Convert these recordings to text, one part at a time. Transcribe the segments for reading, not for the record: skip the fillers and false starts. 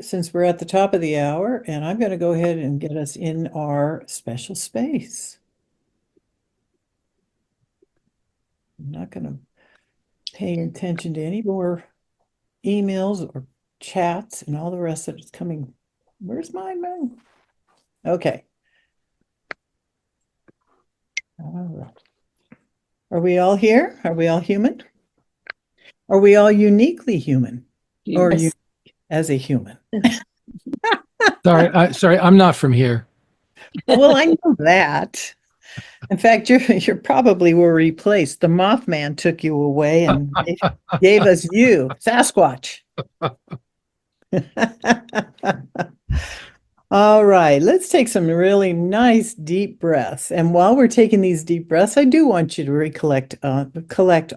since we're at the top of the hour, and I'm going to go ahead and get us in our special space. I'm not going to pay attention to any more emails or chats and all the rest that is coming. Where's mine, man? Okay. All right. Are we all here? Are we all human? Are we all uniquely human? Or you Yes. as a human? Sorry, I'm not from here. Well, I know that. In fact, you're probably were replaced. The Mothman took you away and gave us you, Sasquatch. All right, let's take some really nice deep breaths. And while we're taking these deep breaths, I do want you to collect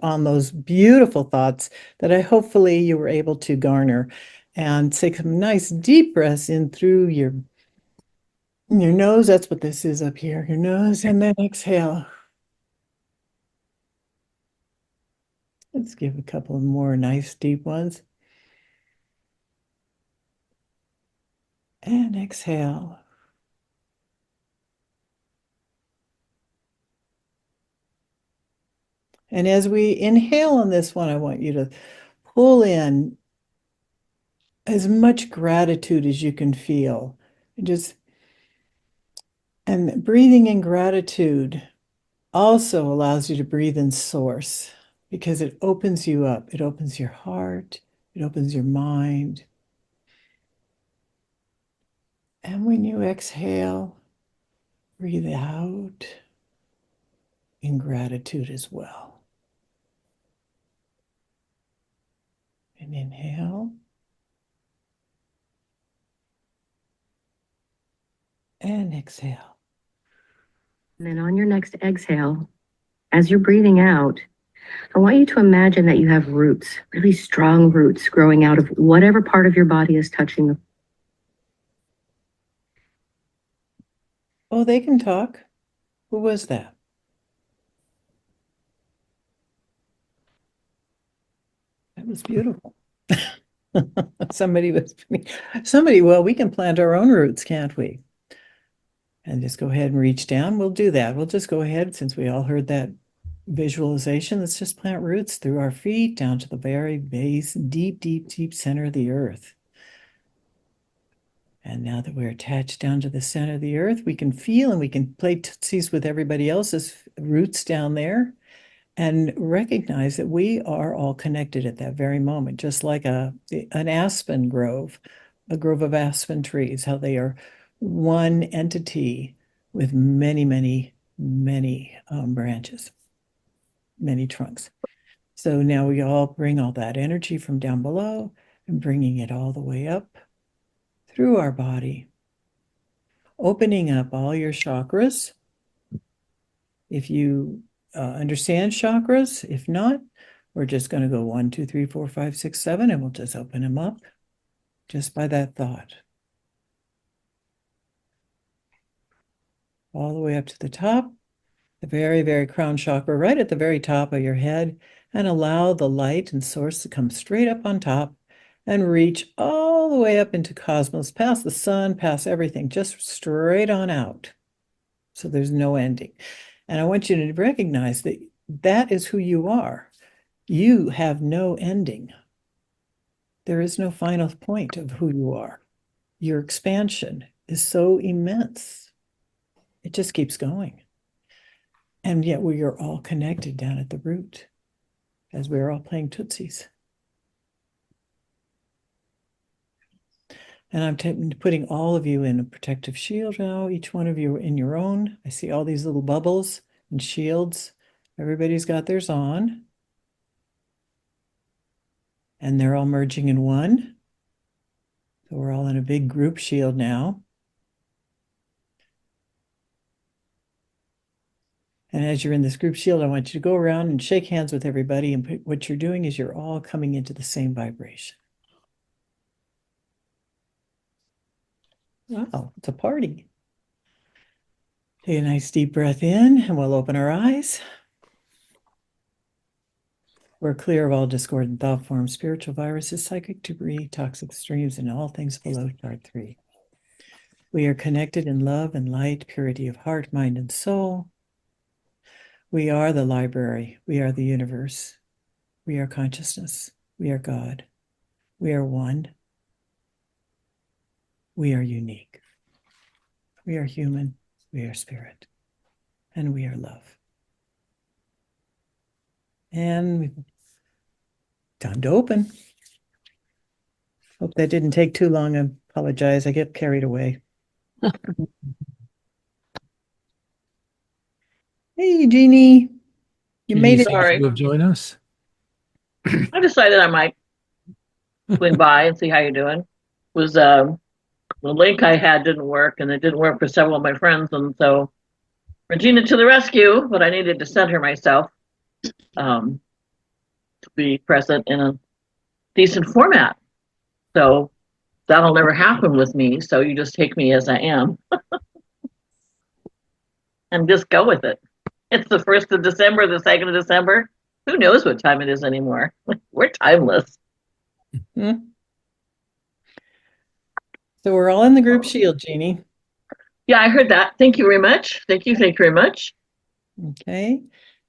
on those beautiful thoughts that I hopefully you were able to garner, and take some nice deep breaths in through your nose. That's what this is up here, your nose, and then exhale. Let's give a couple of more nice deep ones. And exhale. And as we inhale on this one, I want you to pull in as much gratitude as you can feel. And breathing in gratitude also allows you to breathe in source because it opens you up. It opens your heart. It opens your mind. And when you exhale, breathe out in gratitude as well. And inhale. And exhale. And then on your next exhale, as you're breathing out, I want you to imagine that you have roots, really strong roots growing out of whatever part of your body is touching the. Oh, they can talk. Who was that? That was beautiful. Well, we can plant our own roots, can't we? And just go ahead and reach down. We'll do that. We'll just go ahead, since we all heard that visualization, let's just plant roots through our feet down to the very base, deep, deep, deep center of the earth. And now that we're attached down to the center of the earth, we can feel and we can play tootsies with everybody else's roots down there and recognize that we are all connected at that very moment, just like an aspen grove, a grove of aspen trees, how they are one entity with many, many, many branches, many trunks. So now we all bring all that energy from down below and bringing it all the way up through our body, opening up all your chakras. If you understand chakras, if not, we're just going to go 1, 2, 3, 4, 5, 6, 7, and we'll just open them up just by that thought. All the way up to the top, the very, very crown chakra, right at the very top of your head, and allow the light and source to come straight up on top and reach all the way up into cosmos, past the sun, past everything, just straight on out. So there's no ending. And I want you to recognize that that is who you are. You have no ending. There is no final point of who you are. Your expansion is so immense. It just keeps going. And yet we are all connected down at the root as we're all playing Tootsies. And I'm putting all of you in a protective shield now, each one of you in your own. I see all these little bubbles and shields. Everybody's got theirs on. And they're all merging in one. So we're all in a big group shield now. And as you're in this group shield, I want you to go around and shake hands with everybody. And what you're doing is you're all coming into the same vibration. Wow, it's a party. Take a nice deep breath in, and we'll open our eyes. We're clear of all discordant thought forms, spiritual viruses, psychic debris, toxic streams, and all things below chart 3. We are connected in love and light, purity of heart, mind, and soul. We are the library. We are the universe. We are consciousness. We are God. We are one. We are unique. We are human. We are spirit. And we are love. And time to open. Hope that didn't take too long. I apologize. I get carried away. Hey, Jeannie. You made it. Sorry. You have joined us. I decided I might swing by and see how you're doing. Was the link I had didn't work, and it didn't work for several of my friends, and so Regina to the rescue, but I needed to send her myself to be present in a decent format. So that'll never happen with me. So you just take me as I am and just go with it. It's the 1st of December, the 2nd of December. Who knows what time it is anymore? We're timeless. Hmm. So we're all in the group shield, Jeannie. Yeah, I heard that. Thank you very much. Thank you very much. Okay.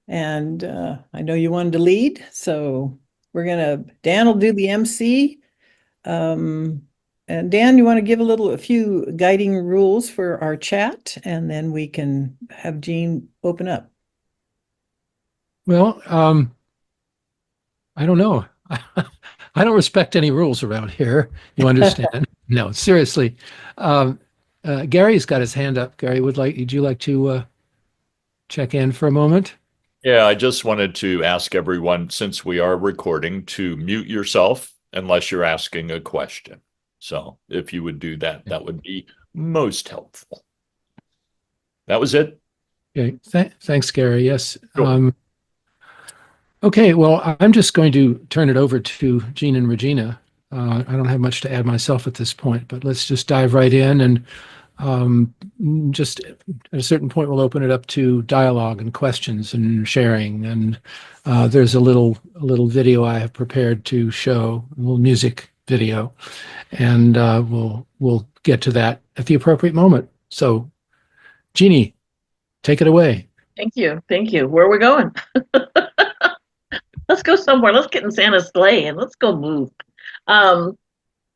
And I know you wanted to lead, so Dan will do the MC. And Dan, you want to give a few guiding rules for our chat, and then we can have Jeanne open up. Well, I don't know. I don't respect any rules around here. You understand? No, seriously. Gary's got his hand up. Gary, would you like to check in for a moment? Yeah, I just wanted to ask everyone, since we are recording, to mute yourself unless you're asking a question. So if you would do that, that would be most helpful. That was it. Okay. Thanks, Gary. Yes. Sure. Okay. Well, I'm just going to turn it over to Jeanne and Regina. I don't have much to add myself at this point, but let's just dive right in, and just at a certain point, we'll open it up to dialogue and questions and sharing. And there's a little video I have prepared to show, a little music video, and we'll get to that at the appropriate moment. So, Jeannie, take it away. Thank you. Thank you. Where are we going? Let's go somewhere. Let's get in Santa's sleigh and let's go move.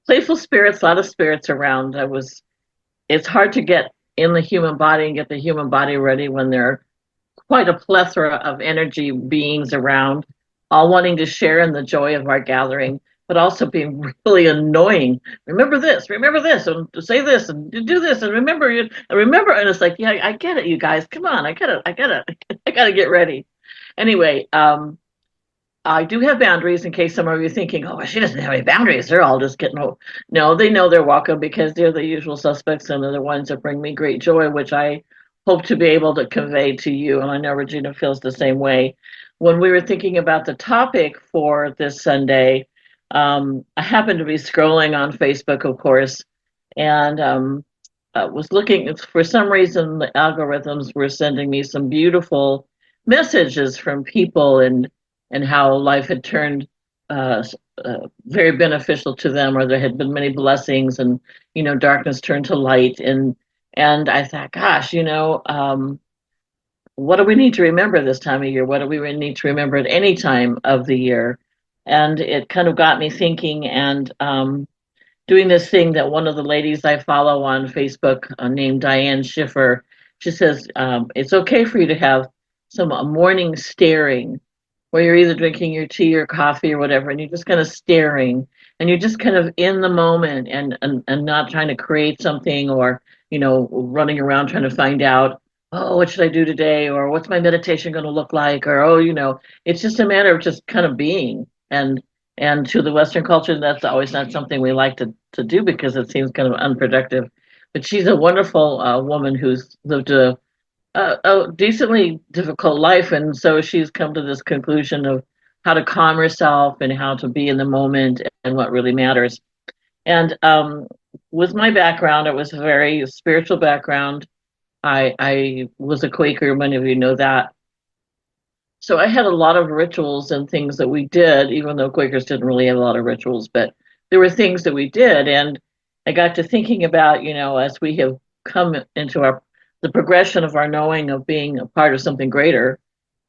Playful spirits, a lot of spirits around. It's hard to get in the human body and get the human body ready when there are quite a plethora of energy beings around, all wanting to share in the joy of our gathering, but also being really annoying. Remember this, and say this, and do this, and remember, and it's like, yeah, I get it, you guys. Come on, I get it. I gotta get ready. Anyway, I do have boundaries in case some of you are thinking, oh, she doesn't have any boundaries. They're all just getting, no, they know they're welcome because they're the usual suspects and they're the ones that bring me great joy, which I hope to be able to convey to you. And I know Regina feels the same way. When we were thinking about the topic for this Sunday, I happened to be scrolling on Facebook, of course, and was looking, for some reason, the algorithms were sending me some beautiful messages from people and how life had turned very beneficial to them, or there had been many blessings, and darkness turned to light, and I thought, gosh, what do we need to remember this time of year? What do we need to remember at any time of the year? And it kind of got me thinking, and doing this thing that one of the ladies I follow on Facebook, named Diane Schiffer, she says, it's okay for you to have some morning staring, where you're either drinking your tea or coffee or whatever, and you're just kind of staring, and you're just kind of in the moment, and not trying to create something, or running around trying to find out, oh, what should I do today, or what's my meditation going to look like, or it's just a matter of just kind of being. And to the Western culture, that's always not something we like to do because it seems kind of unproductive. But she's a wonderful woman who's lived a decently difficult life, and so she's come to this conclusion of how to calm herself and how to be in the moment and what really matters. And with my background, it was a very spiritual background. I was a Quaker, many of you know that. So I had a lot of rituals and things that we did, even though Quakers didn't really have a lot of rituals, but there were things that we did. And I got to thinking about, as we have come into the progression of our knowing of being a part of something greater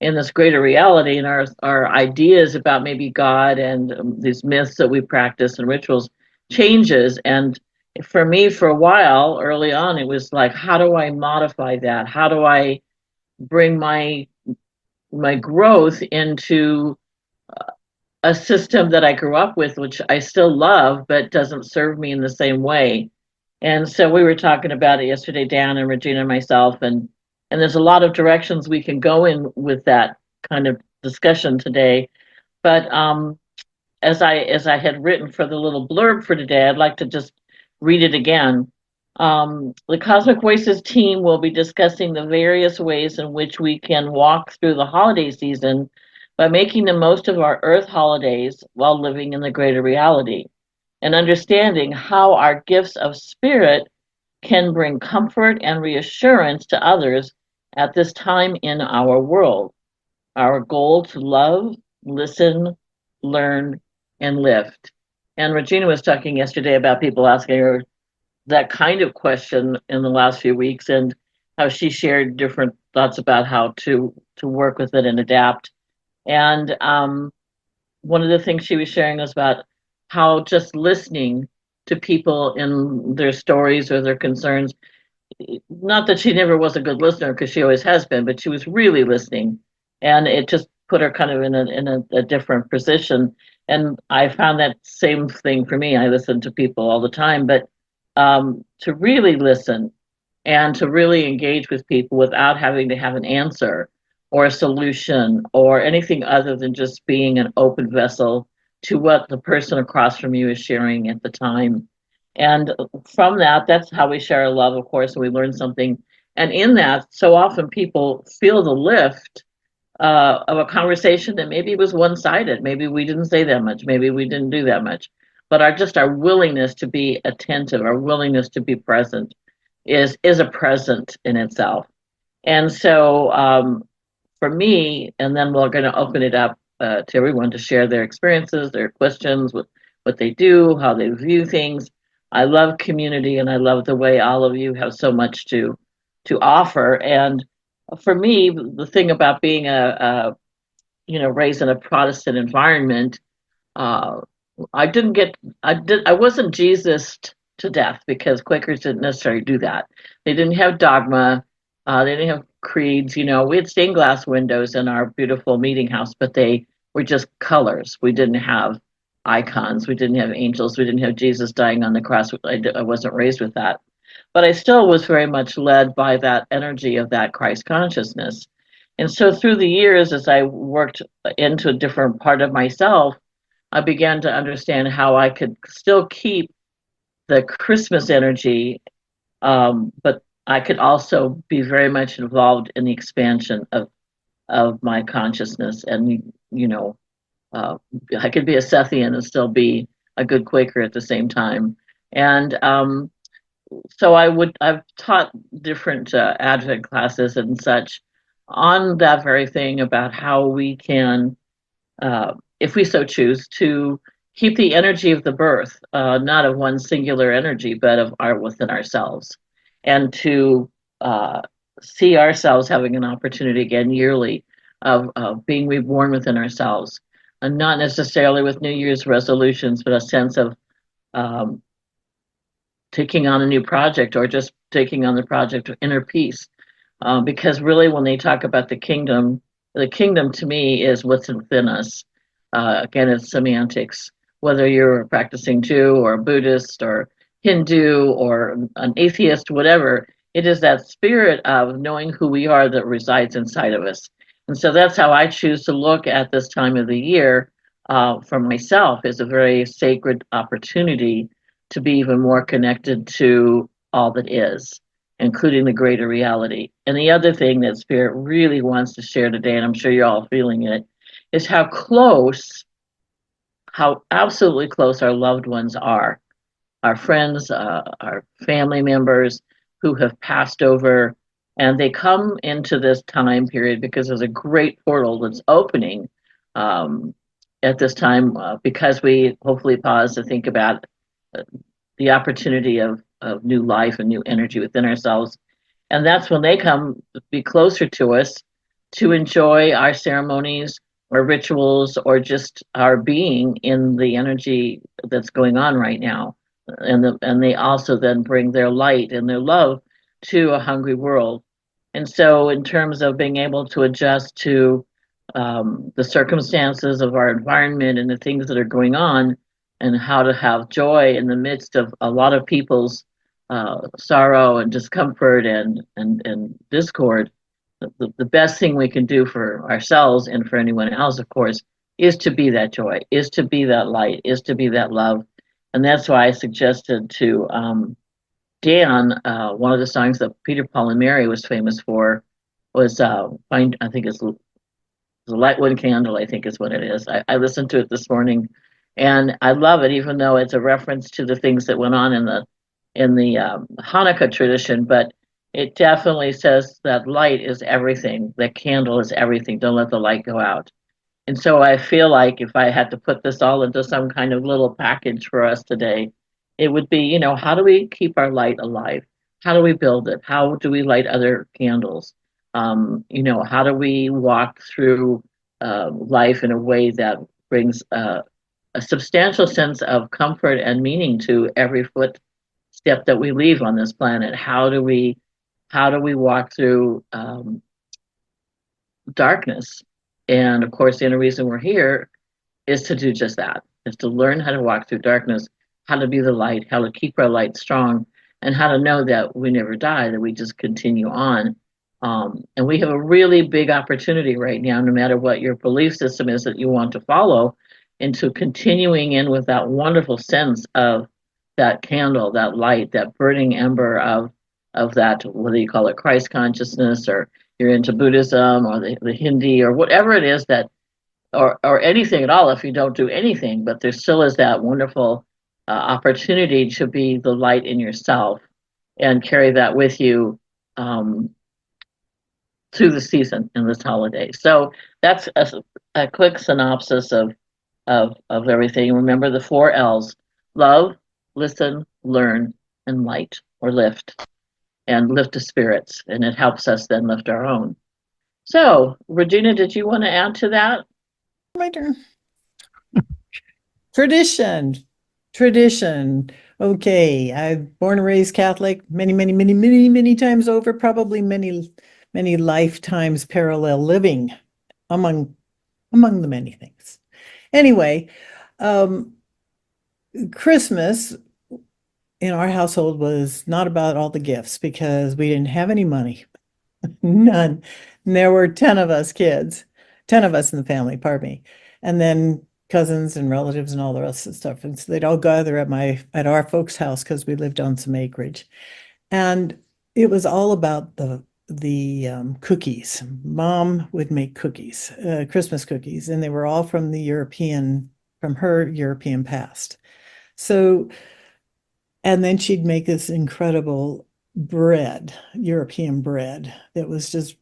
in this greater reality, and our ideas about maybe God and these myths that we practice and rituals changes. And for me, for a while early on, it was like, how do I modify that? How do I bring my growth into a system that I grew up with, which I still love, but doesn't serve me in the same way? And so we were talking about it yesterday, Dan and Regina and myself, and there's a lot of directions we can go in with that kind of discussion today. But as I had written for the little blurb for today, I'd like to just read it again. The Cosmic Voices team will be discussing the various ways in which we can walk through the holiday season by making the most of our Earth holidays while living in the greater reality, and understanding how our gifts of spirit can bring comfort and reassurance to others at this time in our world. Our goal to love, listen, learn, and lift. And Regina was talking yesterday about people asking her that kind of question in the last few weeks, and how she shared different thoughts about how to work with it and adapt. And one of the things she was sharing was about how just listening to people in their stories or their concerns, not that she never was a good listener, because she always has been, but she was really listening, and it just put her kind of in a different position. And I found that same thing for me. I listen to people all the time, but to really listen and to really engage with people without having to have an answer or a solution or anything other than just being an open vessel to what the person across from you is sharing at the time. And from that, that's how we share our love, of course, and we learn something. And in that, so often people feel the lift of a conversation that maybe was one-sided. Maybe we didn't say that much. Maybe we didn't do that much. But our willingness to be attentive, our willingness to be present is a present in itself. And so for me, and then we're going to open it up to everyone to share their experiences, their questions, what they do, how they view things. I love community, and I love the way all of you have so much to offer. And for me, the thing about being raised in a Protestant environment, uh, I wasn't Jesus to death, because Quakers didn't necessarily do that. They didn't have dogma. They didn't have creeds. We had stained glass windows in our beautiful meeting house, but they were just colors. We didn't have icons. We didn't have angels. We didn't have Jesus dying on the cross. I wasn't raised with that. But I still was very much led by that energy of that Christ consciousness. And so through the years, as I worked into a different part of myself, I began to understand how I could still keep the Christmas energy, but I could also be very much involved in the expansion of my consciousness. And, I could be a Sethian and still be a good Quaker at the same time. And so I've taught different Advent classes and such on that very thing about how we can, if we so choose, to keep the energy of the birth, not of one singular energy, but of our within ourselves, and to see ourselves having an opportunity again yearly of being reborn within ourselves, and not necessarily with New Year's resolutions, but a sense of um, taking on a new project, or just taking on the project of inner peace. Because really, when they talk about the kingdom to me is what's within us. Again, it's semantics. Whether you're a practicing Jew or a Buddhist or Hindu or an atheist, whatever, it is that spirit of knowing who we are that resides inside of us. And so that's how I choose to look at this time of the year, for myself, as a very sacred opportunity to be even more connected to all that is, including the greater reality. And the other thing that Spirit really wants to share today, and I'm sure you're all feeling it, is how absolutely close our loved ones are, our friends, our family members who have passed over And they come into this time period because there's a great portal that's opening at this time, because we hopefully pause to think about uh, the opportunity of new life and new energy within ourselves. And that's when they come to be closer to us, to enjoy our ceremonies or rituals, or just our being in the energy that's going on right now. And they also then bring their light and their love to a hungry world. And so, in terms of being able to adjust to the circumstances of our environment and the things that are going on, and how to have joy in the midst of a lot of people's sorrow and discomfort and discord, the best thing we can do for ourselves and for anyone else, of course, is to be that joy, is to be that light, is to be that love. And that's why I suggested to Dan, one of the songs that Peter, Paul, and Mary was famous for was find, I think it's the Light One Candle, I think is what it is. I listened to it this morning, and I love it, even though it's a reference to the things that went on in the Hanukkah tradition. But it definitely says that light is everything. That candle is everything. Don't let the light go out. And so I feel like if I had to put this all into some kind of little package for us today, it would be, how do we keep our light alive? How do we build it? How do we light other candles? How do we walk through life in a way that brings a substantial sense of comfort and meaning to every footstep that we leave on this planet? How do we walk through darkness? And of course, the only reason we're here is to do just that, is to learn how to walk through darkness, how to be the light, how to keep our light strong, and how to know that we never die, that we just continue on. And we have a really big opportunity right now, no matter what your belief system is that you want to follow, into continuing in with that wonderful sense of that candle, that light, that burning ember of that, whether you call it Christ consciousness, or you're into Buddhism or the Hindi or whatever it is that, or anything at all, if you don't do anything, but there still is that wonderful opportunity to be the light in yourself and carry that with you through the season in this holiday. So that's a quick synopsis of everything. Remember the 4 L's: love, listen, learn, and light, or lift. And lift the spirits, and it helps us then lift our own. So, Regina, did you want to add to that? My turn. Tradition. Okay, I've born and raised Catholic many times over, probably many lifetimes parallel living among the many things. Anyway, Christmas in our household was not about all the gifts, because we didn't have any money. None. And there were 10 of us kids, 10 of us in the family, pardon me. And then cousins and relatives and all the rest of the stuff. And so they'd all gather at our folks' house, because we lived on some acreage. And it was all about the cookies. Mom would make cookies, Christmas cookies, and they were all from her European past. So, and then she'd make this incredible bread, European bread, that was just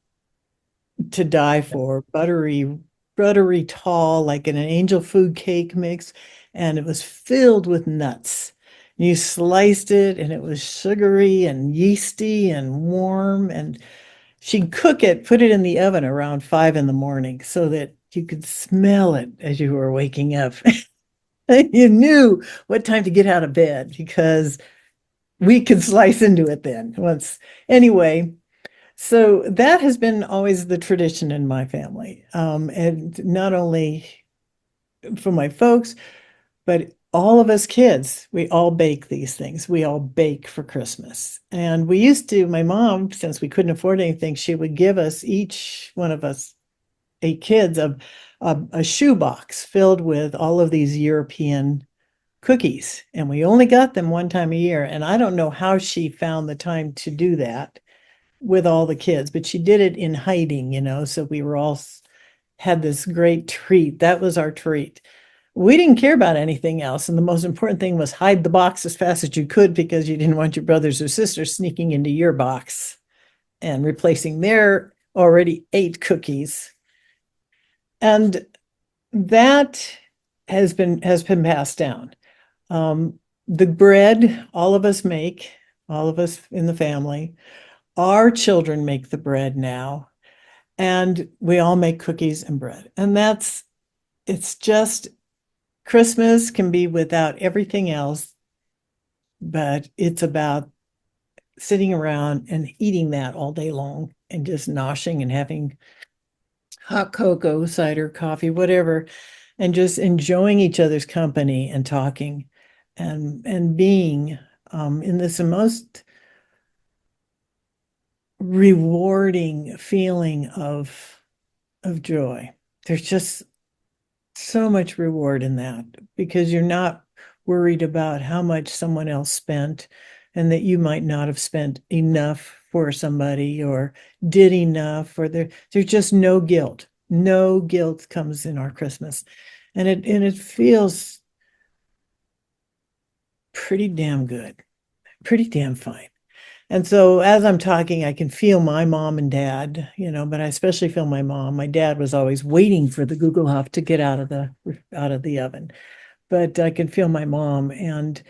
to die for, buttery tall, like an angel food cake mix, and it was filled with nuts. You sliced it, and it was sugary and yeasty and warm, and she'd cook it, put it in the oven around 5 a.m. so that you could smell it as you were waking up. You knew what time to get out of bed, because we could slice into it then once. Anyway, so that has been always the tradition in my family. And not only for my folks, but all of us kids, we all bake these things. We all bake for Christmas. And we used to, my mom, since we couldn't afford anything, she would give us, each one of us 8 kids, a shoebox filled with all of these European cookies. And we only got them one time a year. And I don't know how she found the time to do that with all the kids, but she did it in hiding, so we were all had this great treat. That was our treat. We didn't care about anything else. And the most important thing was hide the box as fast as you could, because you didn't want your brothers or sisters sneaking into your box and replacing their already 8 cookies. And that has been passed down. The bread all of us make, all of us in the family, our children make the bread now, and we all make cookies and bread. And it's just, Christmas can be without everything else, but it's about sitting around and eating that all day long and just noshing and having hot cocoa, cider, coffee, whatever, and just enjoying each other's company and talking and being in this most rewarding feeling of joy. There's just so much reward in that, because you're not worried about how much someone else spent and that you might not have spent enough for somebody or did enough, or there's just no guilt. No guilt comes in our Christmas. And it feels pretty damn good, pretty damn fine. And so as I'm talking, I can feel my mom and dad, but I especially feel my mom. My dad was always waiting for the Gugelhof to get out of the oven. But I can feel my mom, and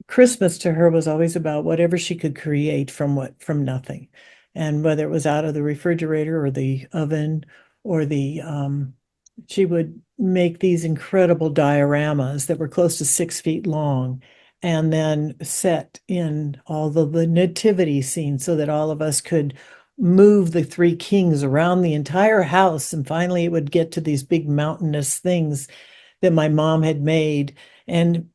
Christmas to her was always about whatever she could create from nothing. And whether it was out of the refrigerator or the oven or she would make these incredible dioramas that were close to 6 feet long, and then set in all the nativity scenes so that all of us could move the 3 kings around the entire house. And finally it would get to these big mountainous things that my mom had made. And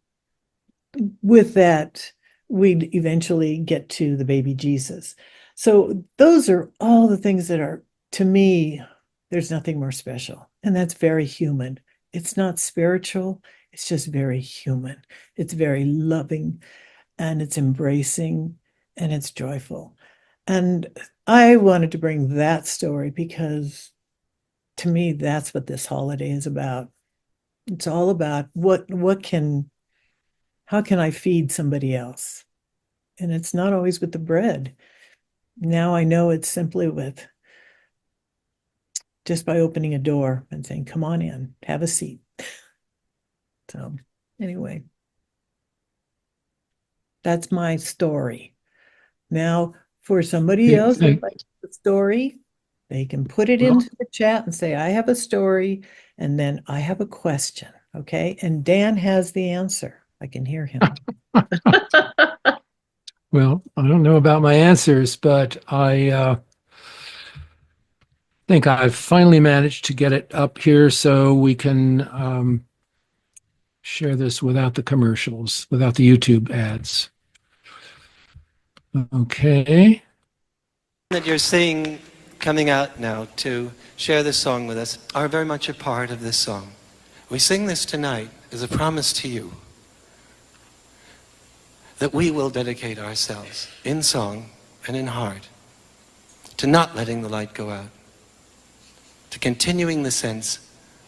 with that, we'd eventually get to the baby Jesus. So those are all the things that are, to me, there's nothing more special. And that's very human. It's not spiritual. It's just very human. It's very loving, and it's embracing, and it's joyful. And I wanted to bring that story because, to me, that's what this holiday is about. It's all about how can I feed somebody else? And it's not always with the bread. Now I know it's simply just by opening a door and saying, come on in, have a seat. So anyway, that's my story. Now, for somebody else who likes the story, they can put it into the chat and say, I have a story, and then I have a question, okay? And Dan has the answer. I can hear him. Well, I don't know about my answers, but I think I've finally managed to get it up here so we can share this without the commercials, without the YouTube ads. Okay. That you're seeing coming out now to share this song with us are very much a part of this song. We sing this tonight as a promise to you that we will dedicate ourselves in song and in heart to not letting the light go out, to continuing the sense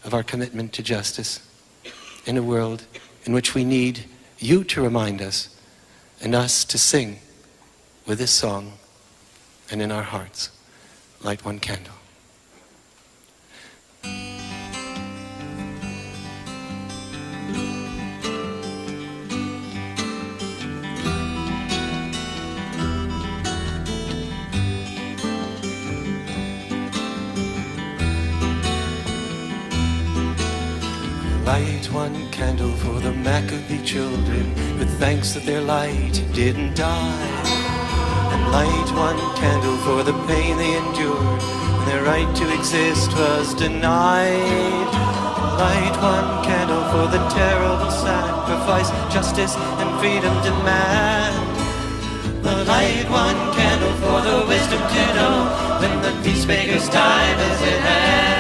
of our commitment to justice in a world in which we need you to remind us and us to sing with this song and in our hearts. Light one candle. Light one candle for the Maccabee children, with thanks that their light didn't die. And light one candle for the pain they endured when their right to exist was denied. Light one candle for the terrible sacrifice justice and freedom demand. Light one candle for the wisdom to know when the peacemaker's time is at hand.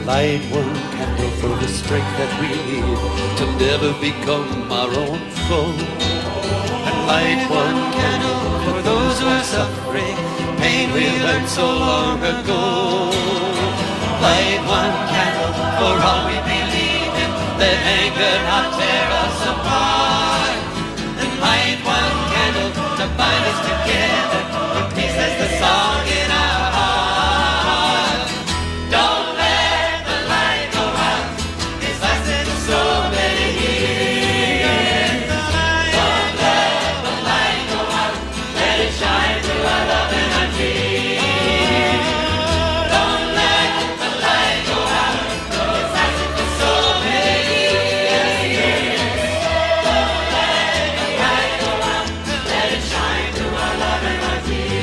Light one candle for the strength that we need to never become our own foe. And light one candle for those who are suffering, pain we learned so long ago. Light one candle for all we believe in, let anger not tear us apart. And light one candle to bind us together, for peace as the song in our heart. Don't let the light go out, it's lasted so many years. Don't let the light go out, let it shine through our love and our tears. Don't let the light go out, it's lasted for so many years. Don't let the light go out, let it shine through our love and our tears.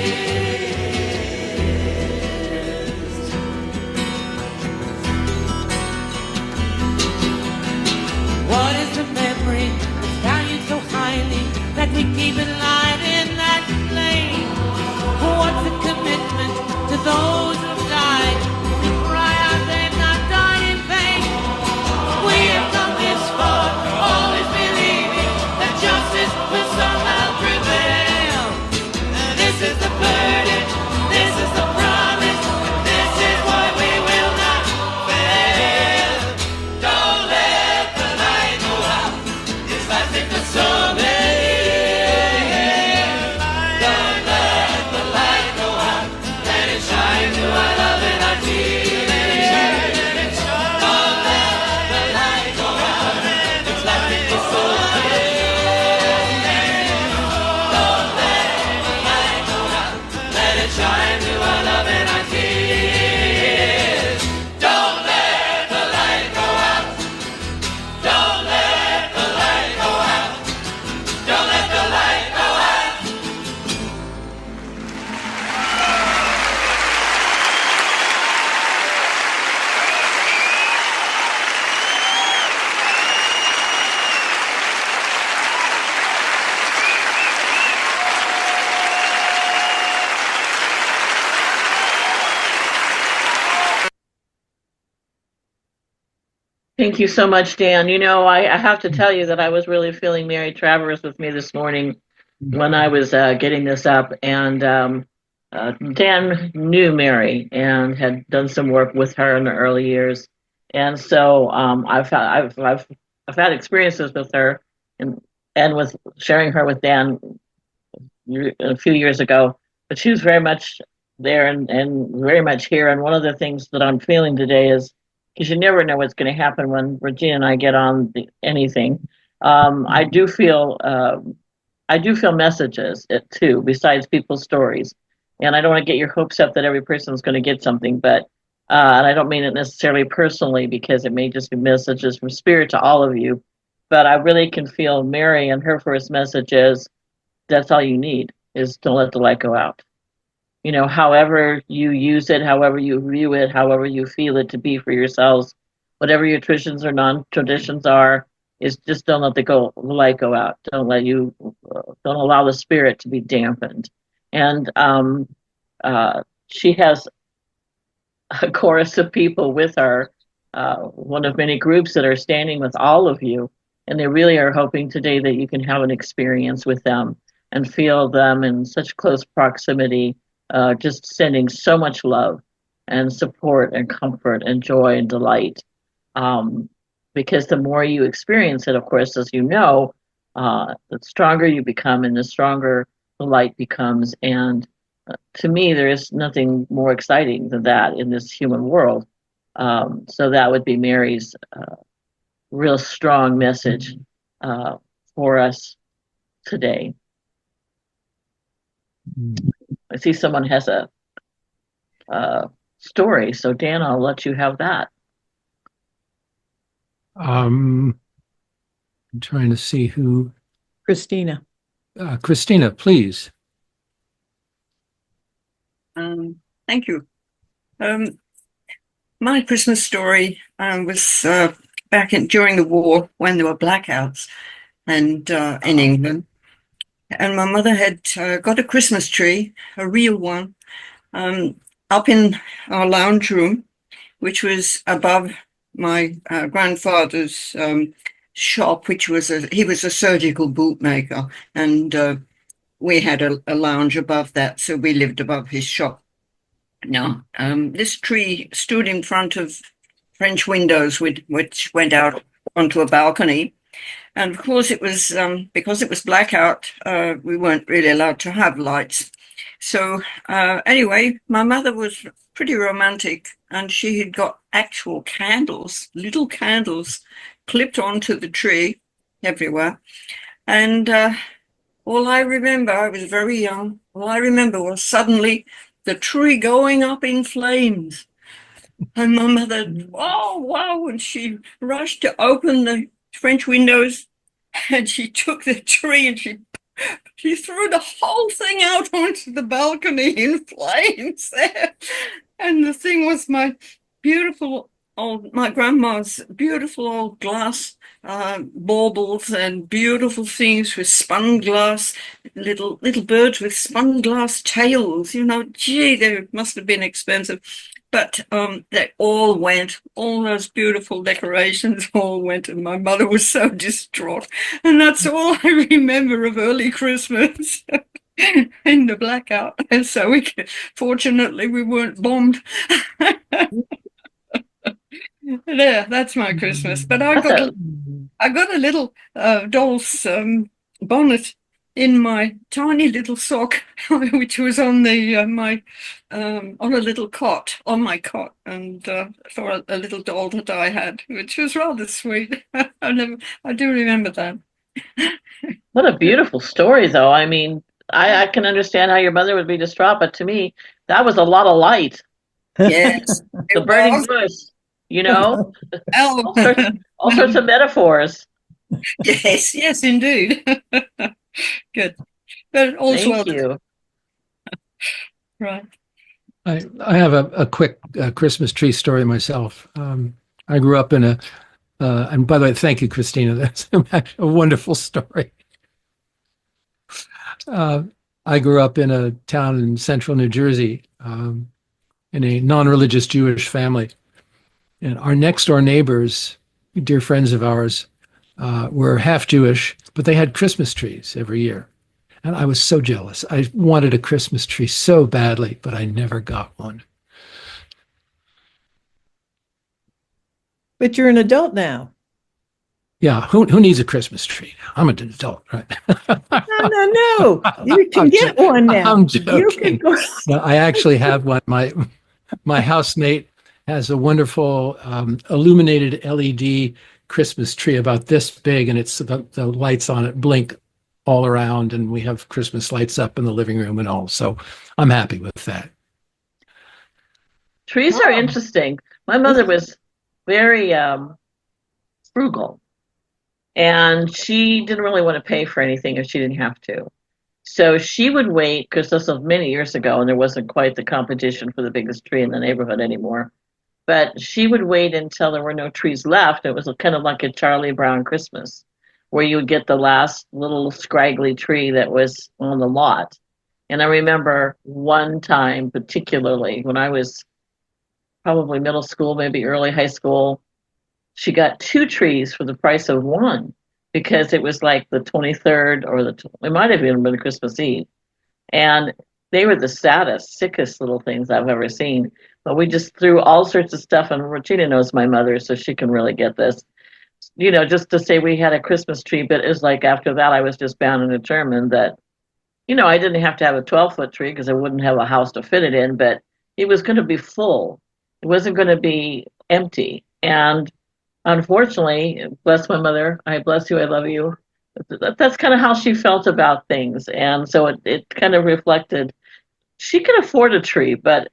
What is the memory that's valued so highly that we keep it light in that flame? What's the commitment to those who've died? We cry out they've not died in vain. We have come this far, always believing that justice will somehow prevail. This is the burden, this is the promise, this is why we will not fail. Don't let the light go out, it's lasting for so many years. Don't let the light go out, let it shine through our love and our tears. Don't let the light go out, it's lasting for so many years. Don't let the light go out, let it shine through our love and our tears. Don't let the light go out. Don't let the light go out. Don't let the light go out. Thank you so much, Dan. You know, I have to tell you that I was really feeling Mary Travers with me this morning when I was getting this up. And Dan knew Mary and had done some work with her in the early years. And so I've had experiences with her and with sharing her with Dan a few years ago. But she was very much there and very much here. And one of the things that I'm feeling today is, because you never know what's going to happen when Regina and I get on anything. I do feel messages too, besides people's stories. And I don't want to get your hopes up that every person's going to get something, but and I don't mean it necessarily personally, because it may just be messages from spirit to all of you. But I really can feel Mary, and her first message is, that's all you need, is to let the light go out. You know, however you use it, however you view it, however you feel it to be for yourselves, whatever your traditions or non-traditions are, is just don't let the light go out. Don't allow the spirit to be dampened. And she has a chorus of people with her, one of many groups that are standing with all of you, and they really are hoping today that you can have an experience with them and feel them in such close proximity. Just sending so much love and support and comfort and joy and delight. Because the more you experience it, of course, as you know, the stronger you become and the stronger the light becomes. And to me, there is nothing more exciting than that in this human world. So that would be Mary's real strong message for us today. I see someone has a story, so Dan, I'll let you have that. I'm trying to see who. Christina. Christina, please. Thank you. My Christmas story was back during the war, when there were blackouts and in England. And my mother had got a Christmas tree, a real one, up in our lounge room, which was above my grandfather's shop, which was he was a surgical bootmaker, and we had a lounge above that, so we lived above his shop. Now, this tree stood in front of French windows, which went out onto a balcony. And of course, it was because it was blackout, we weren't really allowed to have lights. So anyway, my mother was pretty romantic, and she had got actual candles, little candles, clipped onto the tree everywhere. And all I remember, I was very young, all I remember was suddenly the tree going up in flames. And my mother, oh, wow, and she rushed to open the French windows, and she took the tree and she threw the whole thing out onto the balcony in flames there. And the thing was my grandma's beautiful old glass baubles and beautiful things with spun glass, little birds with spun glass tails. Gee, they must have been expensive. But they all those beautiful decorations all went, and my mother was so distraught. And that's all I remember of early Christmas in the blackout. And so fortunately, we weren't bombed. There, that's my Christmas. But I got a little doll's bonnet in my tiny little sock, which was on the on a little cot on my cot, and for a little doll that I had, which was rather sweet. I do remember that. What a beautiful story, though. I mean, I can understand how your mother would be distraught, but to me, that was a lot of light. Yes, The burning bush, Oh, all sorts of metaphors. yes, indeed. Good, but also Thank you. Right. I have a quick Christmas tree story myself. I grew up in and by the way, thank you, Christina. That's a wonderful story. I grew up in a town in central New Jersey, in a non-religious Jewish family. And our next door neighbors, dear friends of ours, were half Jewish, but they had Christmas trees every year. And I was so jealous. I wanted a Christmas tree so badly, but I never got one. But you're an adult now. Yeah, who needs a Christmas tree? I'm an adult, right? No. You can get one now. I'm joking. No, I actually have one. My housemate has a wonderful illuminated LED Christmas tree about this big, and it's the lights on it blink all around, and we have Christmas lights up in the living room and all. So I'm happy with that. Trees are interesting. My mother was very frugal, and she didn't really want to pay for anything if she didn't have to. So she would wait, because this was many years ago, and there wasn't quite the competition for the biggest tree in the neighborhood anymore. But she would wait until there were no trees left. It was kind of like a Charlie Brown Christmas, where you would get the last little scraggly tree that was on the lot. And I remember one time particularly when I was probably middle school, maybe early high school, she got 2 trees for the price of one, because it was like the 23rd or it might have even been Christmas Eve. And they were the saddest, sickest little things I've ever seen. But we just threw all sorts of stuff, and Regina knows my mother, so she can really get this. Just to say we had a Christmas tree, but it was like after that I was just bound and determined that, I didn't have to have a 12-foot tree because I wouldn't have a house to fit it in, but it was going to be full. It wasn't going to be empty. And unfortunately, bless my mother, I bless you, I love you. That's kind of how she felt about things. And so it kind of reflected, she could afford a tree, but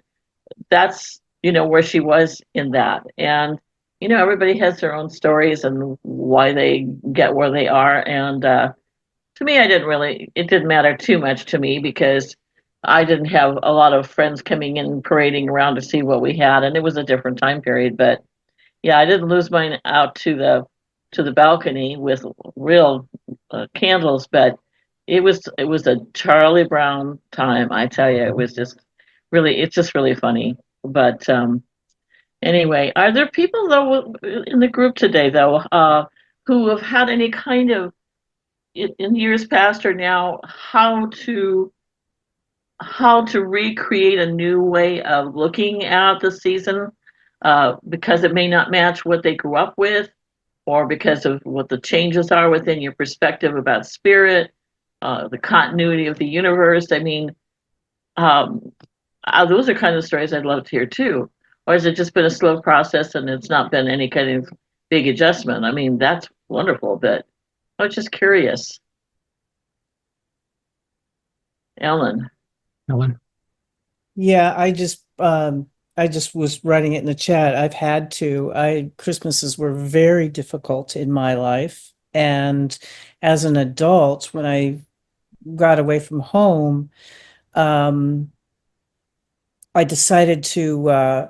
that's, where she was in that. And, everybody has their own stories and why they get where they are. And to me, it didn't matter too much to me, because I didn't have a lot of friends coming in parading around to see what we had. And it was a different time period. But yeah, I didn't lose mine out to the balcony with real candles, but it was a Charlie Brown time. I tell you, it's just really funny. But anyway, are there people though in the group today though who have had any kind of in years past or now how to recreate a new way of looking at the season, because it may not match what they grew up with, or because of what the changes are within your perspective about spirit, the continuity of the universe. I mean, those are kind of stories I'd love to hear too. Or has it just been a slow process and it's not been any kind of big adjustment? I mean, that's wonderful, but I was just curious. Ellen. Ellen? Yeah, I just was writing it in the chat. I've had to. Christmases were very difficult in my life. And as an adult, when I got away from home, um, I decided to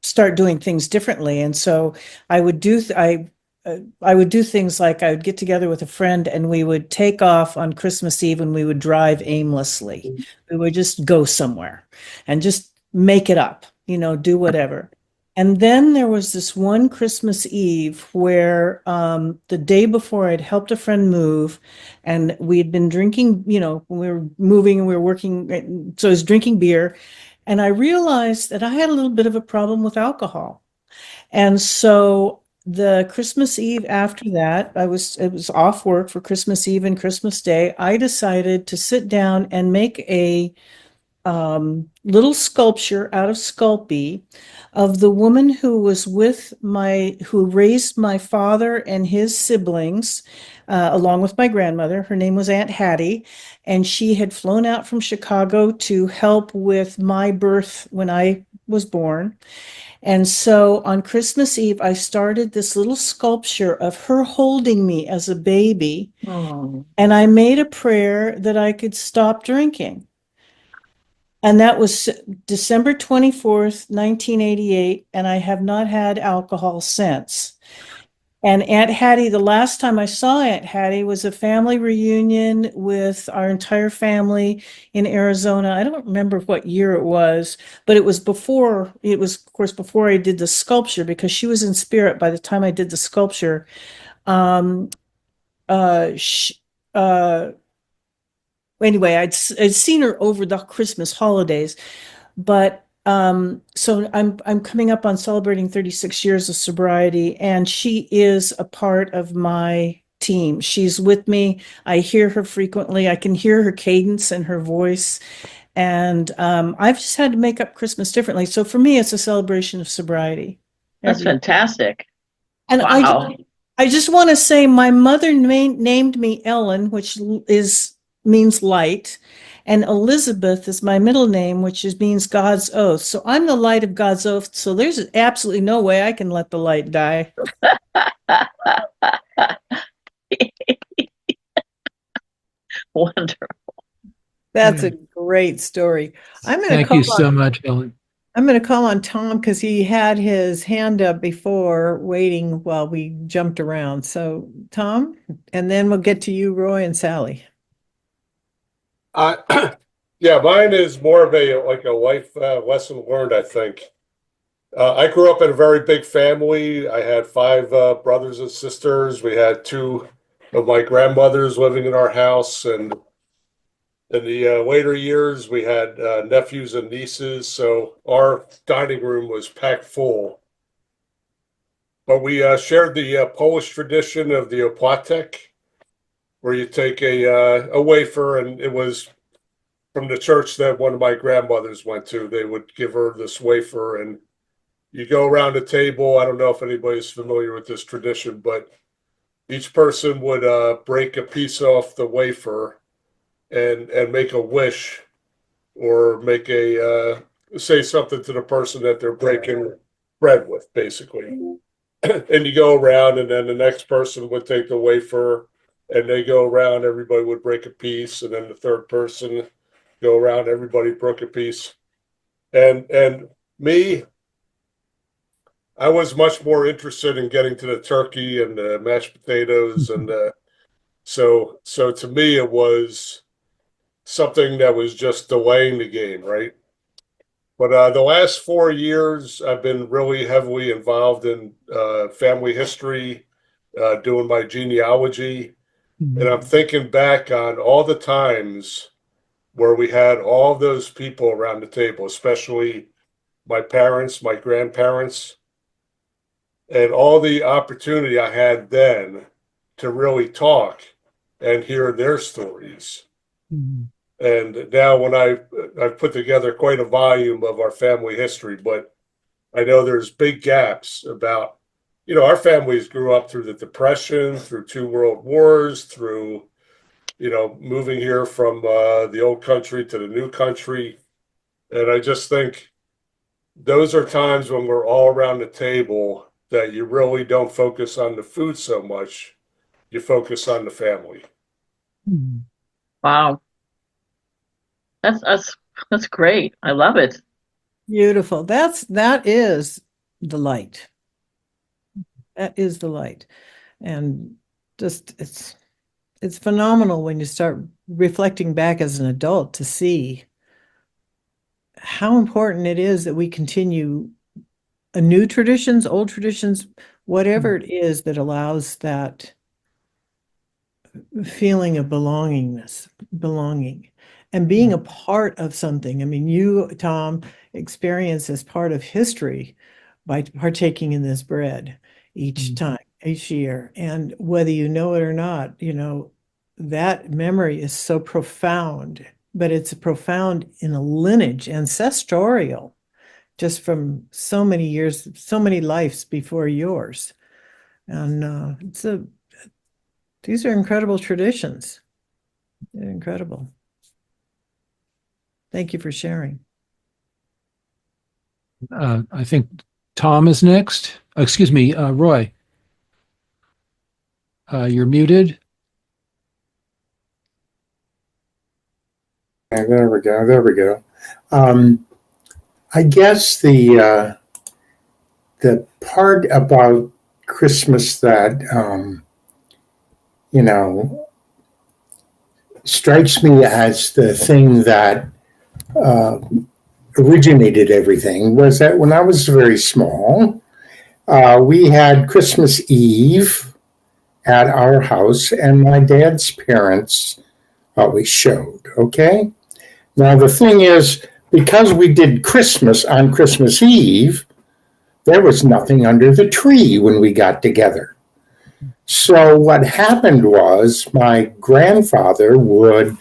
start doing things differently, and so I would do I would do things like I would get together with a friend, and we would take off on Christmas Eve, and we would drive aimlessly. We would just go somewhere and just make it up, do whatever. And then there was this one Christmas Eve where the day before I'd helped a friend move, and we had been drinking, when we were moving and we were working, so I was drinking beer. And I realized that I had a little bit of a problem with alcohol. And so the Christmas Eve after that, it was off work for Christmas Eve and Christmas Day. I decided to sit down and make a little sculpture out of Sculpey of the woman who was who raised my father and his siblings, along with my grandmother. Her name was Aunt Hattie, and she had flown out from Chicago to help with my birth when I was born. And so on Christmas Eve, I started this little sculpture of her holding me as a baby, and I made a prayer that I could stop drinking. And that was December 24th, 1988, and I have not had alcohol since. And Aunt Hattie, the last time I saw Aunt Hattie was a family reunion with our entire family in Arizona. I don't remember what year it was, but it was, of course, before I did the sculpture, because she was in spirit by the time I did the sculpture. Um, sh Anyway, I'd seen her over the Christmas holidays, but so I'm coming up on celebrating 36 years of sobriety, and she is a part of my team. She's with me. I hear her frequently. I can hear her cadence and her voice, and I've just had to make up Christmas differently. So for me, it's a celebration of sobriety. That's fantastic. And Wow. I just want to say my mother named me Ellen, which means light, and Elizabeth is my middle name, which means God's oath. So I'm the light of God's oath. So there's absolutely no way I can let the light die. Wonderful. That's a great story. Thank you so much, Ellen. I'm going to call on Tom because he had his hand up before, waiting while we jumped around. So Tom, and then we'll get to you, Roy and Sally. Yeah, mine is more of a life lesson learned, I think. I grew up in a very big family. I had five brothers and sisters. We had two of my grandmothers living in our house, and in the later years, we had nephews and nieces. So our dining room was packed full. But we shared the Polish tradition of the opłatek, where you take a wafer, and it was from the church that one of my grandmothers went to. They would give her this wafer, and you go around the table. I don't know if anybody's familiar with this tradition, but each person would break a piece off the wafer and make a wish, or make say something to the person that they're breaking bread with, basically. And you go around, and then the next person would take the wafer, and they go around. Everybody would break a piece, and then the third person go around. Everybody broke a piece, and me, I was much more interested in getting to the turkey and the mashed potatoes, and so to me it was something that was just delaying the game, right? But the last 4 years, I've been really heavily involved in family history doing my genealogy. Mm-hmm. And I'm thinking back on all the times where we had all those people around the table, especially my parents, my grandparents, and all the opportunity I had then to really talk and hear their stories. Mm-hmm. And now when I've put together quite a volume of our family history, but I know there's big gaps about, our families grew up through the Depression, through 2 world wars, through, moving here from the old country to the new country. And I just think those are times when we're all around the table that you really don't focus on the food so much. You focus on the family. Mm-hmm. Wow. That's great. I love it. Beautiful. That is the light. That is the light. And just it's phenomenal when you start reflecting back as an adult to see how important it is that we continue new traditions, old traditions, whatever it is that allows that feeling of belonging and being a part of something. I mean, you, Tom, experience as part of history by partaking in this bread each time, each year. And whether you know it or not, that memory is so profound, but it's profound in a lineage, ancestral, just from so many years, so many lives before yours. And these are incredible traditions. They're incredible. Thank you for sharing. I think Tom is next. Excuse me, Roy. You're muted. There we go. There we go. I guess the part about Christmas that strikes me as the thing that originated everything was that when I was very small, we had Christmas Eve at our house, and my dad's parents always showed. Okay. Now the thing is, because we did Christmas on Christmas Eve, there was nothing under the tree when we got together. So what happened was my grandfather would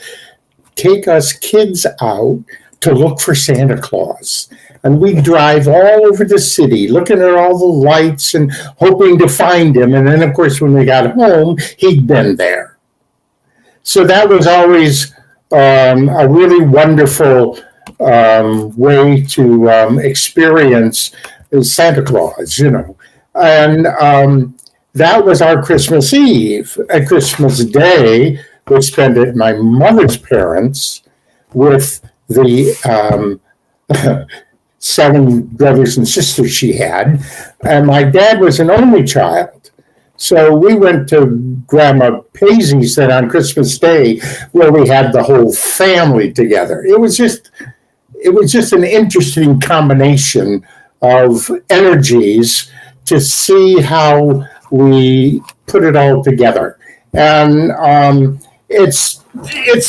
take us kids out to look for Santa Claus. And we'd drive all over the city looking at all the lights and hoping to find him. And then, of course, when we got home, he'd been there. So that was always a really wonderful way to experience Santa Claus, And that was our Christmas Eve. At Christmas Day, we spent at my mother's parents with the 7 brothers and sisters she had. And my dad was an only child. So we went to Grandma Paisley's then on Christmas Day, where we had the whole family together. It was just an interesting combination of energies to see how we put it all together. And it's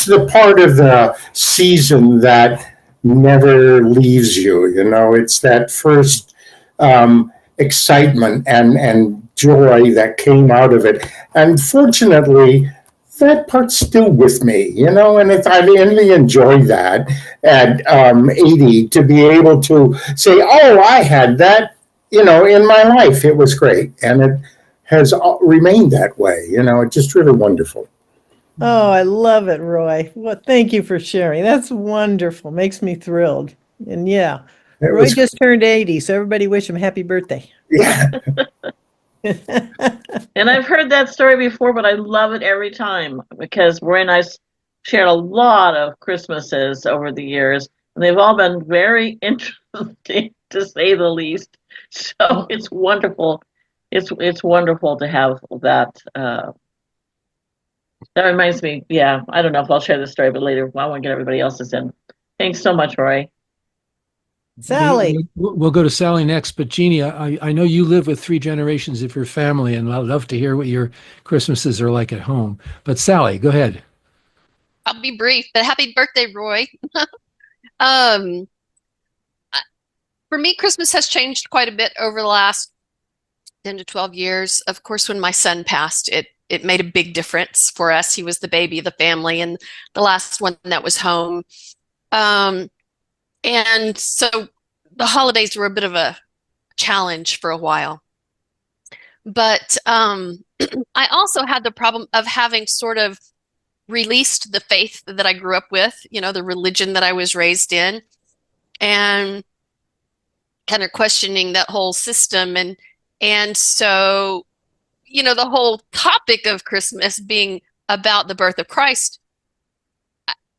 the part of the season that never leaves you. It's that first excitement and joy that came out of it. And fortunately, that part's still with me, and I really enjoy that at 80 to be able to say, oh, I had that, in my life. It was great. And it has remained that way. It's just really wonderful. Oh, I love it, Roy. Well, thank you for sharing. That's wonderful. Makes me thrilled. And yeah, Roy just turned 80, so everybody wish him happy birthday. Yeah. And I've heard that story before, but I love it every time because Roy and I shared a lot of Christmases over the years, and they've all been very interesting, to say the least. So it's wonderful. It's wonderful to have that. That reminds me. Yeah, I don't know if I'll share this story, but later I want to get everybody else's in. Thanks so much, Roy. Sally. We'll go to Sally next, but Jeannie, I know you live with 3 generations of your family, and I'd love to hear what your Christmases are like at home. But Sally, go ahead. I'll be brief, but happy birthday, Roy. Um, for me, Christmas has changed quite a bit over the last 10 to 12 years. Of course, when my son passed, it made a big difference for us. He was the baby of the family and the last one that was home. Um, and so the holidays were a bit of a challenge for a while. But I also had the problem of having sort of released the faith that I grew up with, the religion that I was raised in, and kind of questioning that whole system. And so, the whole topic of Christmas being about the birth of Christ,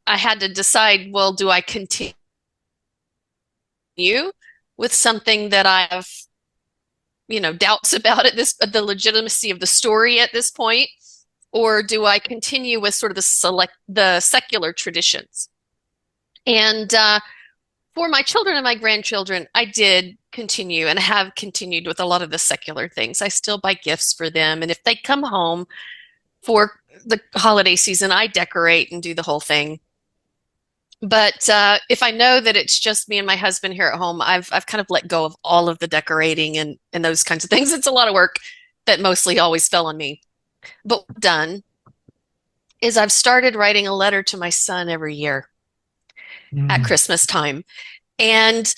I had to decide, well, do I continue with something that I have, doubts about the legitimacy of the story at this point, or do I continue with sort of the secular traditions? And for my children and my grandchildren, I did continue and have continued with a lot of the secular things. I still buy gifts for them, and if they come home for the holiday season, I decorate and do the whole thing. But if I know that it's just me and my husband here at home, I've kind of let go of all of the decorating and those kinds of things. It's a lot of work that mostly always fell on me. But what I've done is I've started writing a letter to my son every year at Christmas time. And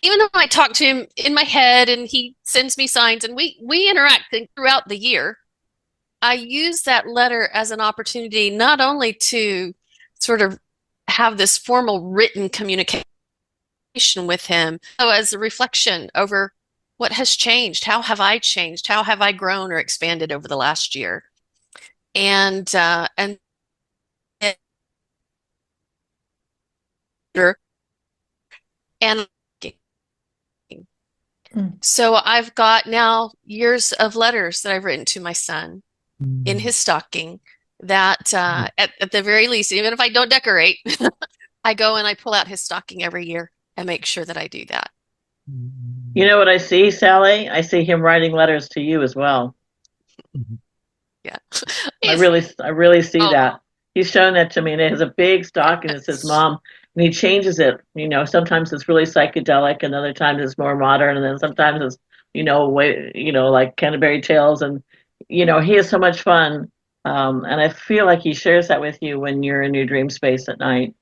even though I talk to him in my head and he sends me signs and we interact throughout the year, I use that letter as an opportunity not only to sort of have this formal written communication with him, so as a reflection over what has changed, how have I changed, how have I grown or expanded over the last year, and so I've got now years of letters that I've written to my son in his stocking that at the very least, even if I don't decorate, I go and I pull out his stocking every year and make sure that I do that. You know what I see, Sally? I see him writing letters to you as well. Yeah. I really see that. He's shown that to me, and it has a big stocking that says "Mom," and he changes it. Sometimes it's really psychedelic, and other times it's more modern, and then sometimes it's like Canterbury Tales, and he has so much fun. And I feel like he shares that with you when you're in your dream space at night.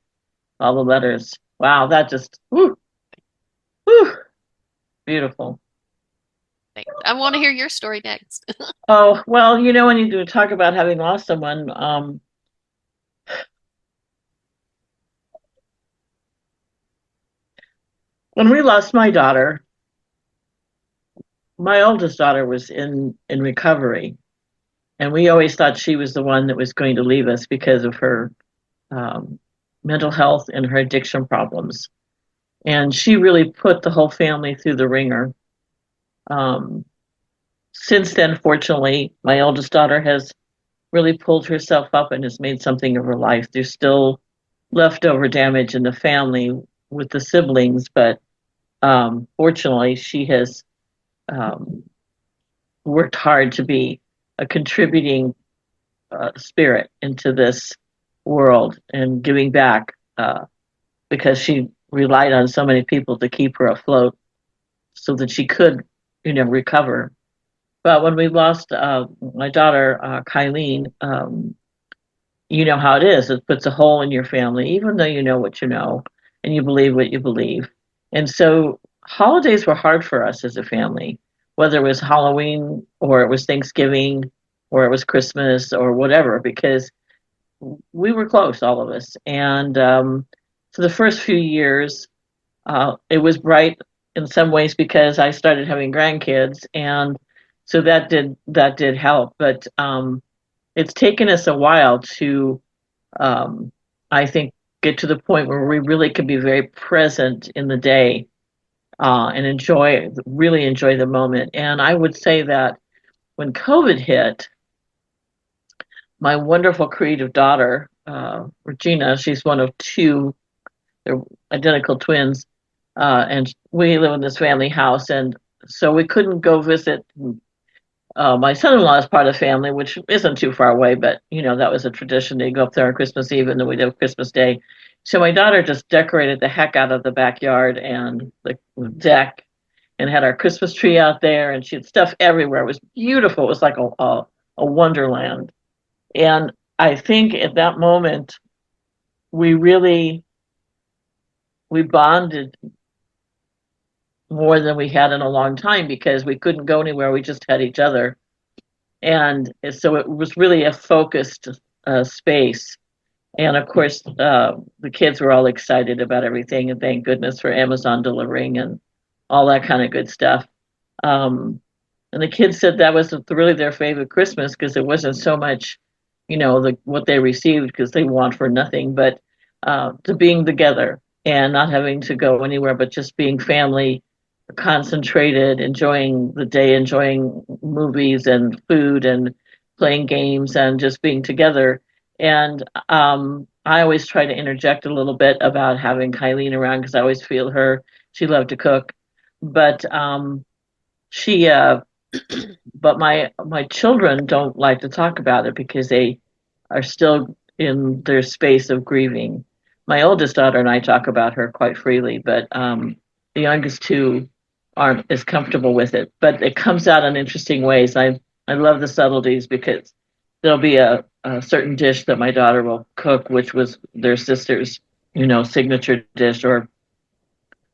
All the letters. Wow, that just whew, beautiful. I want to hear your story next. Oh, well, when you do talk about having lost someone, when we lost my daughter, my oldest daughter was in recovery, and we always thought she was the one that was going to leave us because of her mental health and her addiction problems. And she really put the whole family through the ringer. Since then, fortunately, my oldest daughter has really pulled herself up and has made something of her life. There's still leftover damage in the family with the siblings, but fortunately, she has worked hard to be a contributing spirit into this world and giving back because she relied on so many people to keep her afloat so that she could, recover. But when we lost my daughter, Kylene, you know how it is. It puts a hole in your family, even though you know what you know and you believe what you believe. And so holidays were hard for us as a family, whether it was Halloween or it was Thanksgiving or it was Christmas or whatever, because we were close, all of us. And for the first few years, it was bright in some ways because I started having grandkids, and so that did help. But it's taken us a while to, I think, get to the point where we really could be very present in the day and really enjoy the moment. And I would say that when COVID hit, my wonderful creative daughter, Regina, she's one of two, they're identical twins. and we live in this family house, and so we couldn't go visit. My son-in-law is part of the family, which isn't too far away, but that was a tradition. They go up there on Christmas Eve, and then we'd have Christmas Day. So my daughter just decorated the heck out of the backyard and the deck, and had our Christmas tree out there, and she had stuff everywhere. It was beautiful. It was like a wonderland. And I think at that moment, we bonded more than we had in a long time because we couldn't go anywhere. We just had each other. And so it was really a focused space. And of course, the kids were all excited about everything, and thank goodness for Amazon delivering and all that kind of good stuff. And the kids said that was really their favorite Christmas because it wasn't so much, what they received because they want for nothing, but to being together and not having to go anywhere, but just being family, concentrated, enjoying the day, enjoying movies and food and playing games and just being together. And I always try to interject a little bit about having Kylene around because I always feel her. She loved to cook, but she but my children don't like to talk about it because they are still in their space of grieving. My oldest daughter and I talk about her quite freely, but the youngest two aren't as comfortable with it. But it comes out in interesting ways. I love the subtleties because there'll be a certain dish that my daughter will cook, which was their sister's, signature dish, or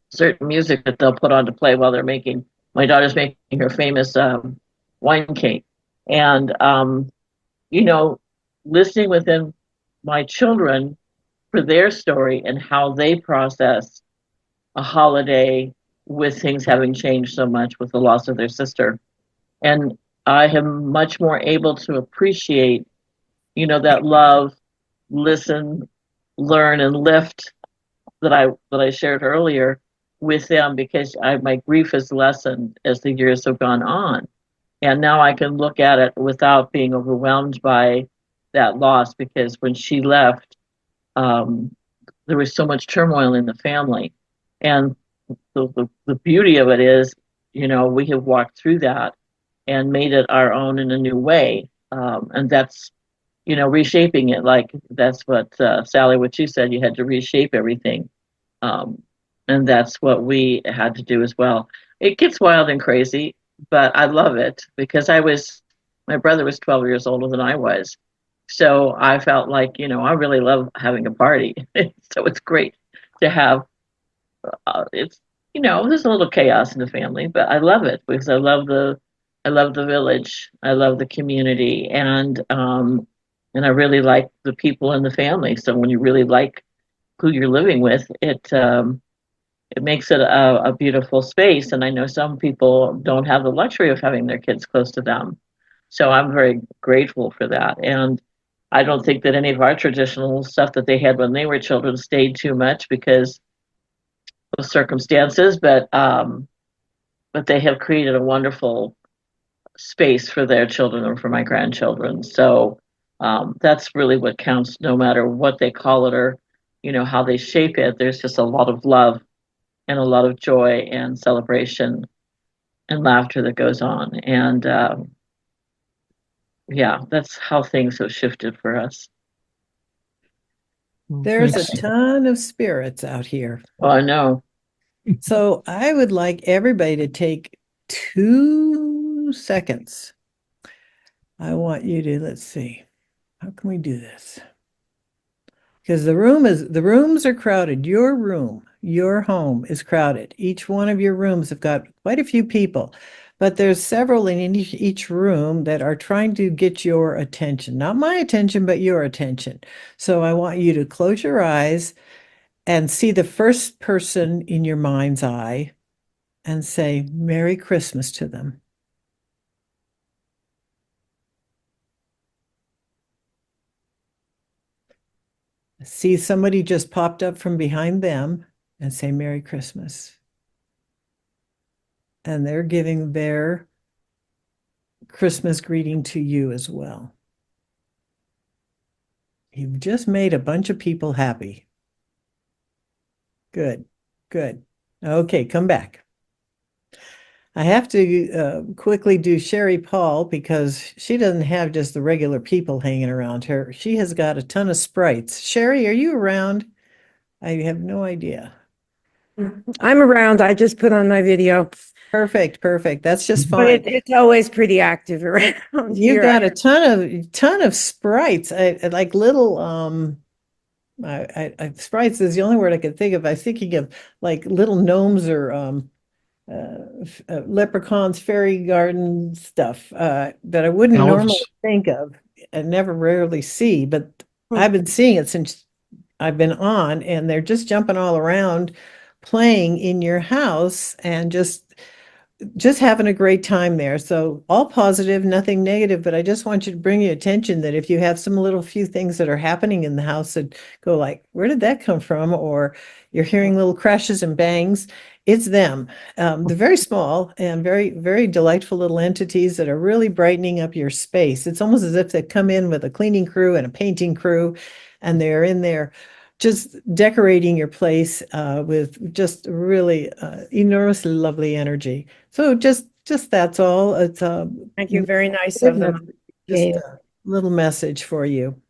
certain music that they'll put on to play while they're making. My daughter's making her famous wine cake, and listening within my children for their story and how they process a holiday with things having changed so much with the loss of their sister, and I am much more able to appreciate, that love, listen, learn, and lift that I shared earlier with them because my grief has lessened as the years have gone on. And now I can look at it without being overwhelmed by that loss because when she left, there was so much turmoil in the family. And the beauty of it is, we have walked through that and made it our own in a new way. And that's, reshaping it. Like that's what, Sally, what you said, you had to reshape everything. And that's what we had to do as well. It gets wild and crazy, but I love it because my brother was 12 years older than I was. So I felt like, I really love having a party. So it's great to have, there's a little chaos in the family, but I love it because I love the village. I love the community, and I really like the people in the family. So when you really like who you're living with, it makes it a beautiful space. And I know some people don't have the luxury of having their kids close to them. So I'm very grateful for that. And I don't think that any of our traditional stuff that they had when they were children stayed too much because of circumstances, but they have created a wonderful space for their children or for my grandchildren. So that's really what counts, no matter what they call it or, how they shape it. There's just a lot of love and a lot of joy and celebration and laughter that goes on. And that's how things have shifted for us. There's Thanks. a ton of spirits out here. Oh, I know. So I would like everybody to take 2 seconds. I want you to, let's see, how can we do this? Because the rooms are crowded. Your room, your home is crowded. Each one of your rooms have got quite a few people, but there's several in each room that are trying to get your attention. Not my attention, but your attention. So I want you to close your eyes and see the first person in your mind's eye and say Merry Christmas to them. See somebody just popped up from behind them and say Merry Christmas. And they're giving their Christmas greeting to you as well. You've just made a bunch of people happy. Good, good. Okay, come back. I have to quickly do Sherry Paul because she doesn't have just the regular people hanging around her. She has got a ton of sprites. Sherry, are you around? I have no idea. I'm around. I just put on my video, Perfect, perfect. That's just but fine. it's always pretty active around You here. got a ton of sprites. I like little sprites is the only word I could think of. I was thinking of like little gnomes or leprechauns, fairy garden stuff that I wouldn't normally Elves. think of and never rarely see, but Hmm. I've been seeing it since I've been on, and they're just jumping all around, playing in your house and just having a great time there. So all positive, nothing negative, but I just want you to bring your attention that if you have some little few things that are happening in the house that go like, where did that come from? Or you're hearing little crashes and bangs, it's them. They're very small and very, very delightful little entities that are really brightening up your space. It's almost as if they come in with a cleaning crew and a painting crew, and they're in there just decorating your place with just really enormously lovely energy. So just that's all. It's Thank you. Very nice of them. just a little message for you.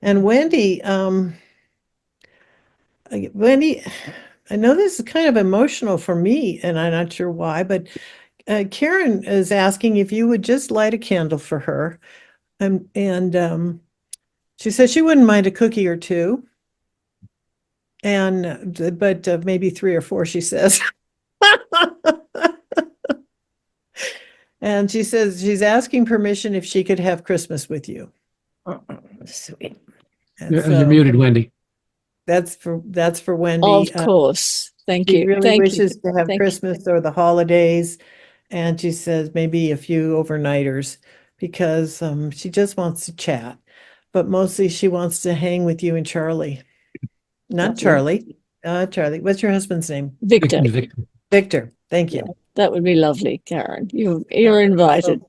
And Wendy, Wendy, I know this is kind of emotional for me, and I'm not sure why, but Karen is asking if you would just light a candle for her. And she says she wouldn't mind a cookie or two. And but maybe 3 or 4, she says. And she says she's asking permission if she could have Christmas with you. Sweet. And You're so muted, Wendy. that's for Wendy. Of course. Thank She you. really Thank wishes you. to have Thank you. Christmas or the holidays, and she says maybe a few overnighters because she just wants to chat, but mostly she wants to hang with you and Charlie. Not Lovely. Charlie. Charlie. What's your husband's name? Victor. Victor. Thank you. Yeah, that would be lovely, Karen. You're invited.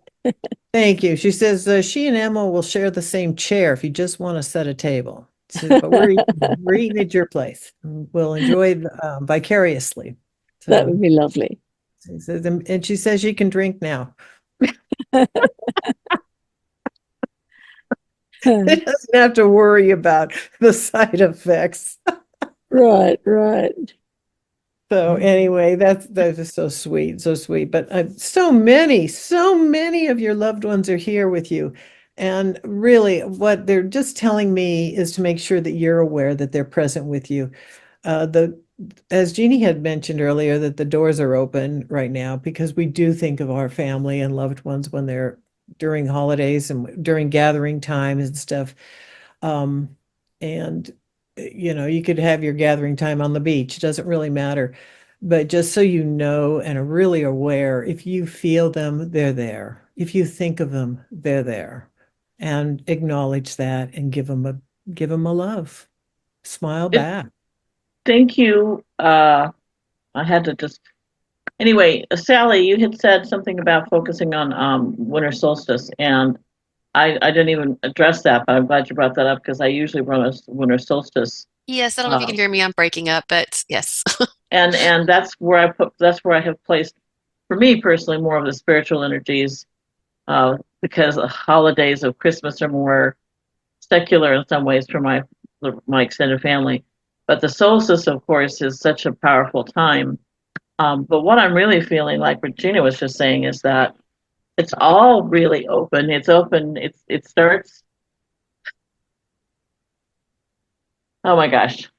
Thank you. She says she and Emma will share the same chair if you just want to set a table. But we're eating at your place. We'll enjoy vicariously. That would be lovely. She says, and she says you can drink now. It doesn't have to worry about the side effects. Right, right. So anyway, that is so sweet, so sweet. But so many of your loved ones are here with you. And really, what they're just telling me is to make sure that you're aware that they're present with you. As Jeannie had mentioned earlier, that the doors are open right now because we do think of our family and loved ones when they're during holidays and during gathering times and stuff. And you could have your gathering time on the beach. It doesn't really matter. But just so you know and are really aware, if you feel them, they're there. If you think of them, they're there. And acknowledge that and give them a love. Smile back. Thank you. I had to just anyway, Sally, you had said something about focusing on winter solstice, and I didn't even address that, but I'm glad you brought that up because I usually run a winter solstice. Yes, I don't know if you can hear me. I'm breaking up, but yes. And that's where I have placed, for me personally, more of the spiritual energies, because the holidays of Christmas are more secular in some ways for my extended family. But the solstice, of course, is such a powerful time. But what I'm really feeling, like Regina was just saying, is that it's all really open. It's open. It starts. Oh my gosh.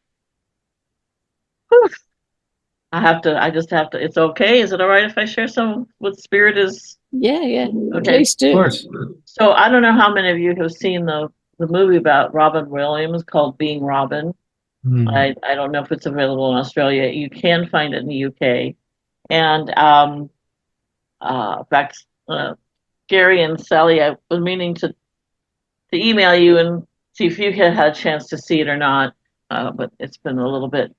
Whew. I just have to. It's okay. Is it all right if I share some what spirit is? Yeah. Okay. Please do. Of course. So I don't know how many of you have seen the movie about Robin Williams called Being Robin. I don't know if it's available in Australia. You can find it in the UK. And in fact, Gary and Sally, I was meaning to email you and see if you had a chance to see it or not. But it's been a little bit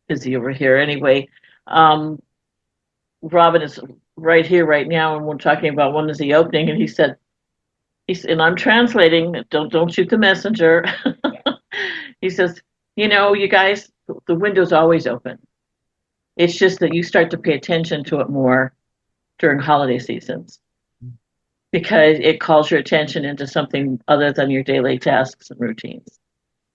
busy over here. Anyway, Robin is right here right now, and we're talking about when is the opening, and he said, and I'm translating. Don't shoot the messenger. He says, you guys, the window's always open. It's just that you start to pay attention to it more during holiday seasons because it calls your attention into something other than your daily tasks and routines.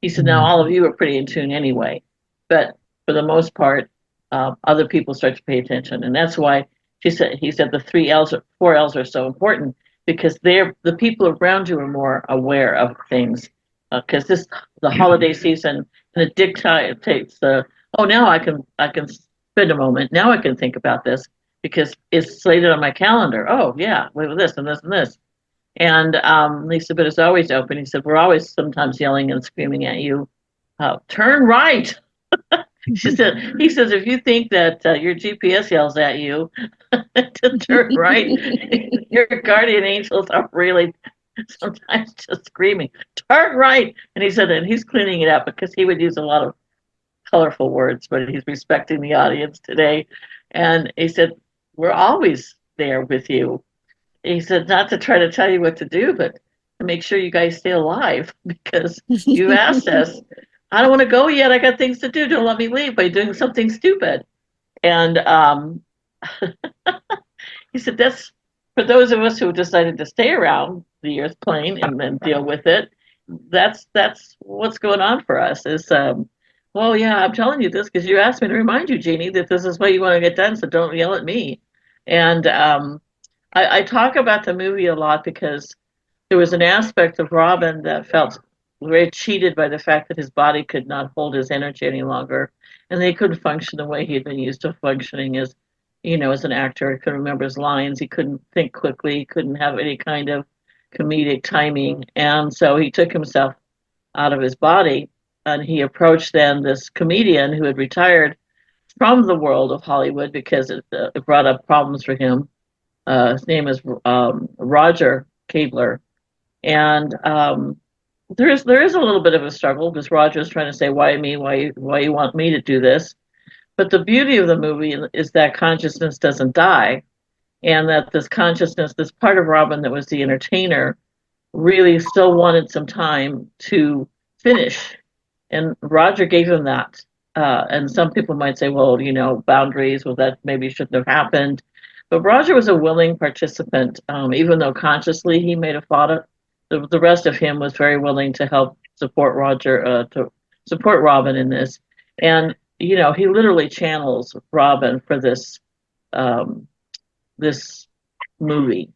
He said, now all of you are pretty in tune anyway, but for the most part, other people start to pay attention. And that's why he said the 4 L's are so important because the people around you are more aware of things. Because the holiday season, and it dictates now I can spend a moment. Now I can think about this because it's slated on my calendar. Oh yeah, with this and this and this. And Lisa, but it's always open. He said, we're always sometimes yelling and screaming at you. Turn right. He says, if you think that your GPS yells at you to turn right, your guardian angels are really sometimes just screaming, turn right. And he said, and he's cleaning it up because he would use a lot of colorful words, but he's respecting the audience today. And he said, we're always there with you. He said, not to try to tell you what to do, but to make sure you guys stay alive because you asked us. I don't want to go yet. I got things to do. Don't let me leave by doing something stupid. And he said, that's for those of us who decided to stay around the Earth plane and then deal with it. That's what's going on for us. Is well, yeah, I'm telling you this because you asked me to remind you, Jeannie, that this is what you want to get done. So don't yell at me. And I talk about the movie a lot because there was an aspect of Robin that felt very cheated by the fact that his body could not hold his energy any longer, and they couldn't function the way he had been used to functioning as, as an actor. He couldn't remember his lines. He couldn't think quickly. He couldn't have any kind of comedic timing, and so he took himself out of his body, and he approached then this comedian who had retired from the world of Hollywood because it brought up problems for him. His name is Roger Kabler, and there is a little bit of a struggle because Roger's trying to say, why me? Why you want me to do this? But the beauty of the movie is that consciousness doesn't die, and that this consciousness, this part of Robin that was the entertainer, really still wanted some time to finish, and Roger gave him that. And some people might say, well, boundaries, well, that maybe shouldn't have happened. But Roger was a willing participant, even though consciously he made a thought. The rest of him was very willing to help support Roger, to support Robin in this. And, he literally channels Robin for this this movie.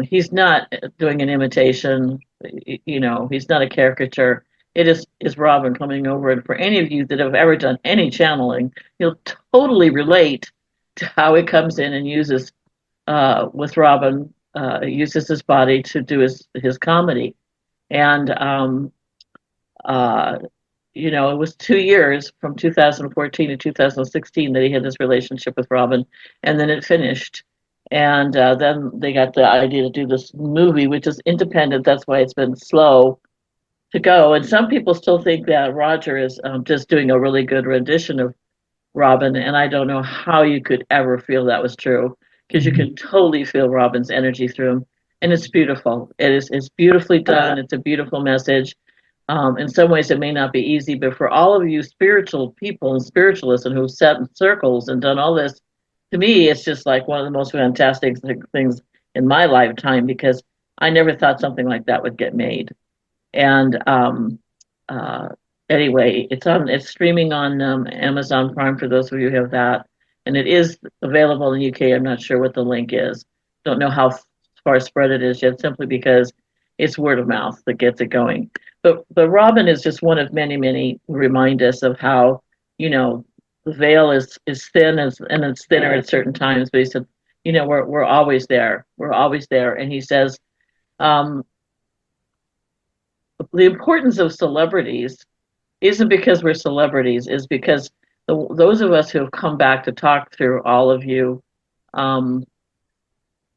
He's not doing an imitation, he's not a caricature. It is Robin coming over. And for any of you that have ever done any channeling, you'll totally relate to how he comes in and uses with Robin, uses his body to do his comedy. And it was 2 years from 2014 to 2016 that he had this relationship with Robin, and then it finished. And then they got the idea to do this movie, which is independent. That's why it's been slow to go. And some people still think that Roger is just doing a really good rendition of Robin, and I don't know how you could ever feel that was true, because you can totally feel Robin's energy through him, and it's beautiful. It's beautifully done. It's a beautiful message. In some ways, it may not be easy, but for all of you spiritual people and spiritualists and who've sat in circles and done all this, to me, it's just like one of the most fantastic things in my lifetime, because I never thought something like that would get made. And anyway, it's streaming on Amazon Prime for those of you who have that, and it is available in the UK. I'm not sure what the link is. Don't know how far spread it is yet, simply because it's word of mouth that gets it going. But Robin is just one of many, many who remind us of how, the veil is thin, and it's thinner at certain times. But he said, we're always there. We're always there. And he says, the importance of celebrities isn't because we're celebrities, is because those of us who have come back to talk through all of you,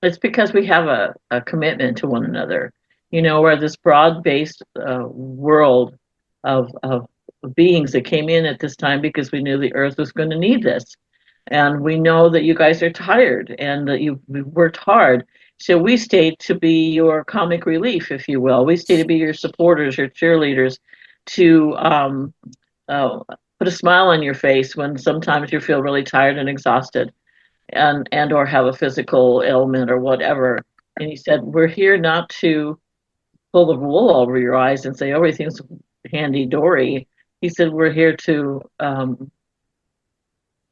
it's because we have a commitment to one another. We're this broad-based world of beings that came in at this time because we knew the Earth was going to need this. And we know that you guys are tired and that you've worked hard. So we stayed to be your comic relief, if you will. We stayed to be your supporters, your cheerleaders, to put a smile on your face when sometimes you feel really tired and exhausted and or have a physical ailment or whatever. And he said, we're here not to pull the wool over your eyes and say, oh, everything's handy dory. He said, we're here to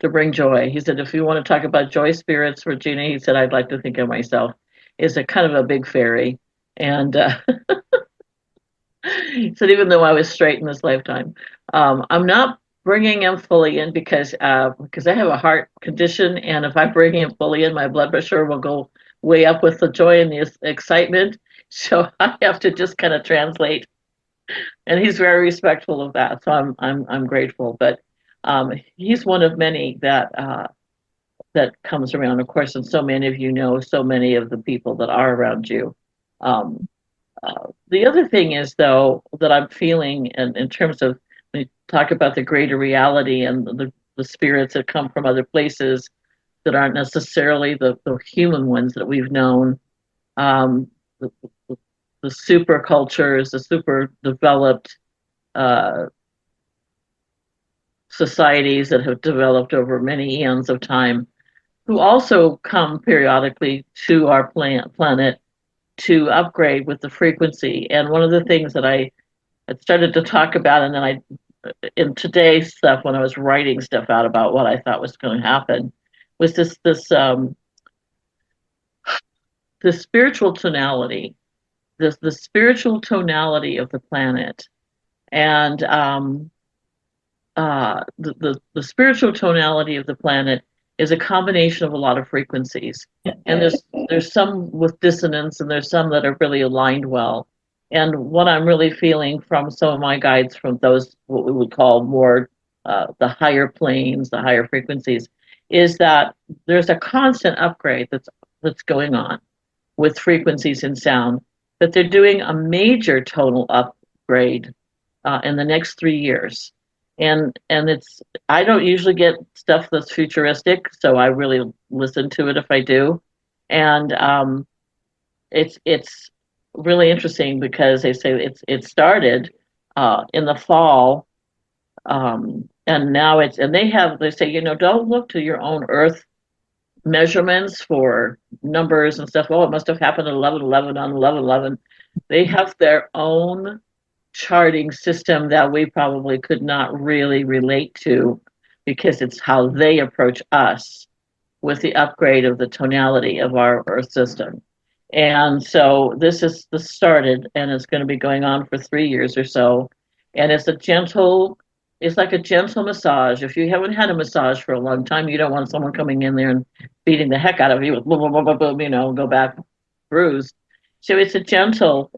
bring joy. He said, if you want to talk about joy spirits, Regina, he said, I'd like to think of myself as a kind of a big fairy. And he said, even though I was straight in this lifetime, I'm not bringing him fully in because I have a heart condition. And if I bring him fully in, my blood pressure will go way up with the joy and the excitement. So I have to just kind of translate. And he's very respectful of that. So I'm grateful. But he's one of many that comes around, of course, and so many of you know so many of the people that are around you. The other thing is, though, that I'm feeling in terms of when you talk about the greater reality and the spirits that come from other places that aren't necessarily the human ones that we've known, the, the super cultures, the super developed societies that have developed over many eons of time, who also come periodically to our planet to upgrade with the frequency. And one of the things that I had started to talk about, and then in today's stuff, when I was writing stuff out about what I thought was going to happen, was this spiritual tonality, the spiritual tonality of the planet, and the spiritual tonality of the planet is a combination of a lot of frequencies, and there's some with dissonance, and there's some that are really aligned well. And what I'm really feeling from some of my guides, from those what we would call more the higher planes, the higher frequencies, is that there's a constant upgrade that's going on with frequencies and sound. But they're doing a major tonal upgrade in the next 3 years. And it's, I don't usually get stuff that's futuristic, so I really listen to it if I do. And it's really interesting because they say it started in the fall, and now they say, don't look to your own Earth measurements for numbers and stuff. Oh, it must have happened at 11:11 on 11:11. They have their own charting system that we probably could not really relate to, because it's how they approach us with the upgrade of the tonality of our Earth system. And so this started, and it's going to be going on for 3 years or so. And it's like a gentle massage. If you haven't had a massage for a long time, you don't want someone coming in there and beating the heck out of you with boom, boom, boom, boom, go back bruised. So it's a gentle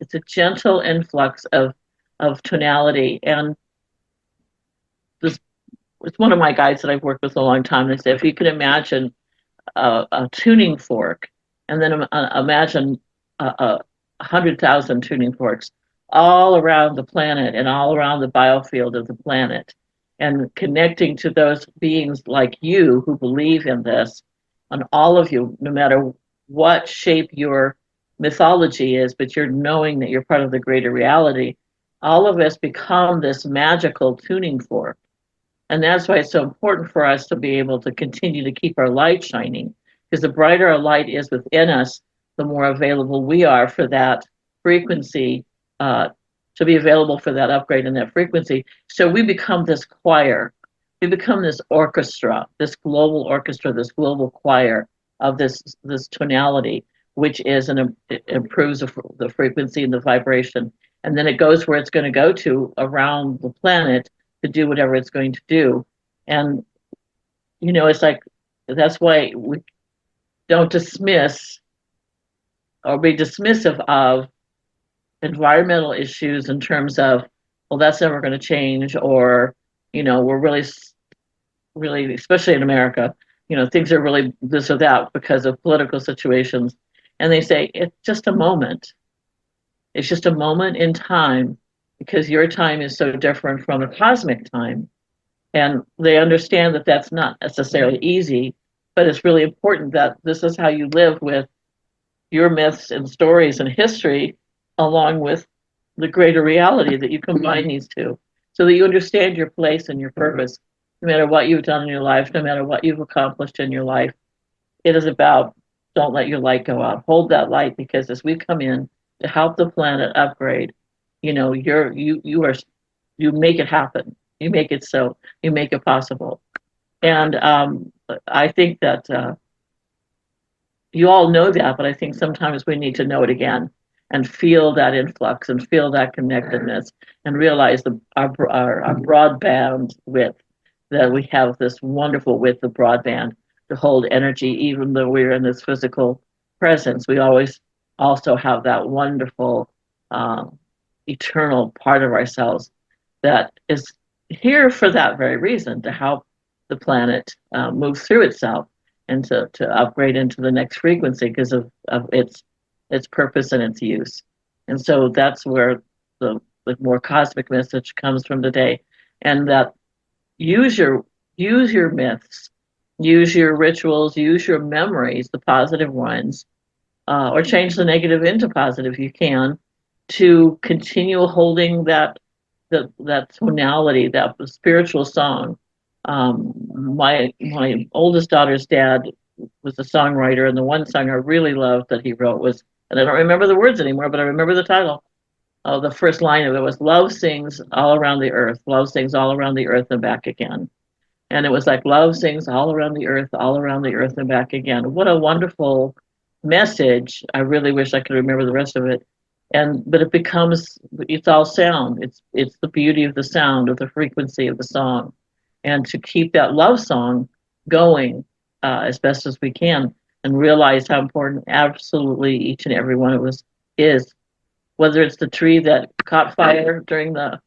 influx of tonality. And this, it's one of my guides that I've worked with a long time. They say, if you can imagine a tuning fork, and then imagine 100,000 tuning forks all around the planet and all around the biofield of the planet, and connecting to those beings like you who believe in this, and all of you, no matter what shape your mythology is, but you're knowing that you're part of the greater reality, all of us become this magical tuning fork. And that's why it's so important for us to be able to continue to keep our light shining, because the brighter our light is within us, the more available we are for that frequency, to be available for that upgrade in that frequency. So we become this choir, we become this orchestra, this global orchestra, this global choir of this tonality, which it improves the frequency and the vibration. And then it goes where it's going to go to around the planet to do whatever it's going to do. And, it's like, that's why we don't dismiss or be dismissive of environmental issues in terms of, well, that's never going to change, or, we're really, especially in America, things are really this or that because of political situations. And they say, it's just a moment. It's just a moment in time, because your time is so different from a cosmic time. And they understand that that's not necessarily easy, but it's really important that this is how you live with your myths and stories and history, along with the greater reality, that you combine these two. so that you understand your place and your purpose, no matter what you've done in your life, no matter what you've accomplished in your life. It is about, don't let your light go out. Hold that light, because as we come in to help the planet upgrade, you know, you make it happen. You make it so. You make it possible. And I think that you all know that, but I think sometimes we need to know it again and feel that influx and feel that connectedness and realize our broadband width, that we have this wonderful width of broadband to hold energy, even though we're in this physical presence. We always also have that wonderful eternal part of ourselves that is here for that very reason, to help the planet move through itself and to upgrade into the next frequency because of its purpose and its use. And so that's where the more cosmic message comes from today. And that use your myths, use your rituals, use your memories, the positive ones, or change the negative into positive if you can, to continue holding that tonality, that spiritual song. My oldest daughter's dad was a songwriter, and the one song I really loved that he wrote was, and I don't remember the words anymore, but I remember the title. The first line of it was, "Love sings all around the earth, love sings all around the earth and back again." And it was like, love sings all around the earth, all around the earth and back again. What a wonderful message. I really wish I could remember the rest of it. But it becomes, it's all sound. It's the beauty of the sound, of the frequency of the song. And to keep that love song going as best as we can, and realize how important absolutely each and every one of us is. Whether it's the tree that caught fire during the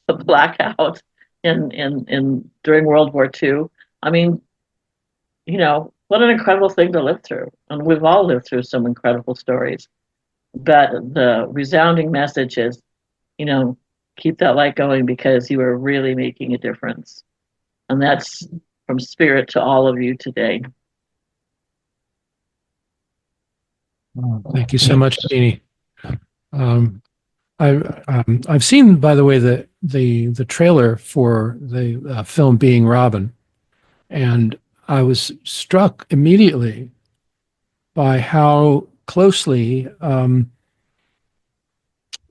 blackout in during World War II. I mean, you know, what an incredible thing to live through. And we've all lived through some incredible stories. But the resounding message is, you know, keep that light going, because you are really making a difference. And that's from spirit to all of you today. Thank you so much, Jeannie. I've seen, by the way, the trailer for the film Being Robin, and I was struck immediately by how closely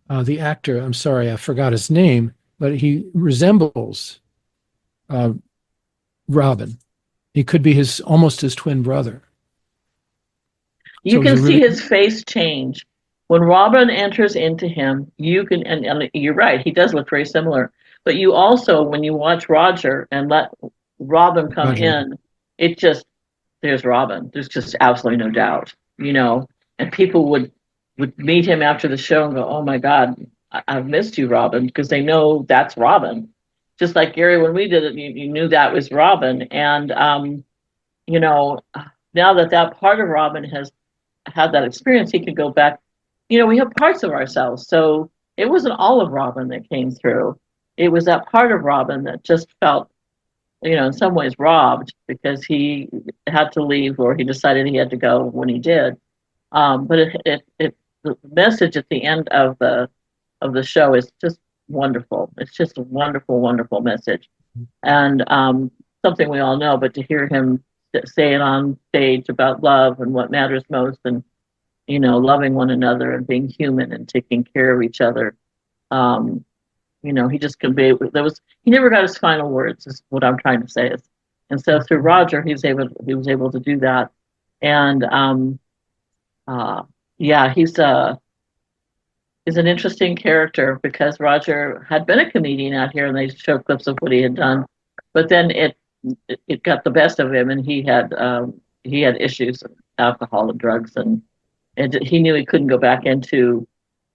the actor, I'm sorry, I forgot his name, but he resembles Robin. He could be almost his twin brother. You So can he's a see really- his face change. When Robin enters into him, you can, and you're right, he does look very similar. But you also, when you watch Roger and let Robin come Roger. in, it just, there's Robin. There's just absolutely no doubt, you know. And people would meet him after the show and go, "Oh my God, I've missed you, Robin," because they know that's Robin. Just like Gary, when we did it, you knew that was Robin. And you know, now that part of Robin has had that experience, he could go back. You know, we have parts of ourselves, so it wasn't all of Robin that came through. It was that part of Robin that just felt, you know, in some ways robbed because he had to leave, or he decided he had to go when he did. But the message at the end of the show is just wonderful. It's just a wonderful, wonderful message, and something we all know. But to hear him say it on stage about love and what matters most, and, you know, loving one another and being human and taking care of each other. You know, he just conveyed, he never got his final words, is what I'm trying to say is. And so through Roger, he was able to do that. And yeah, he's an interesting character, because Roger had been a comedian out here and they showed clips of what he had done. But then it got the best of him, and he had issues with alcohol and drugs, and he knew he couldn't go back into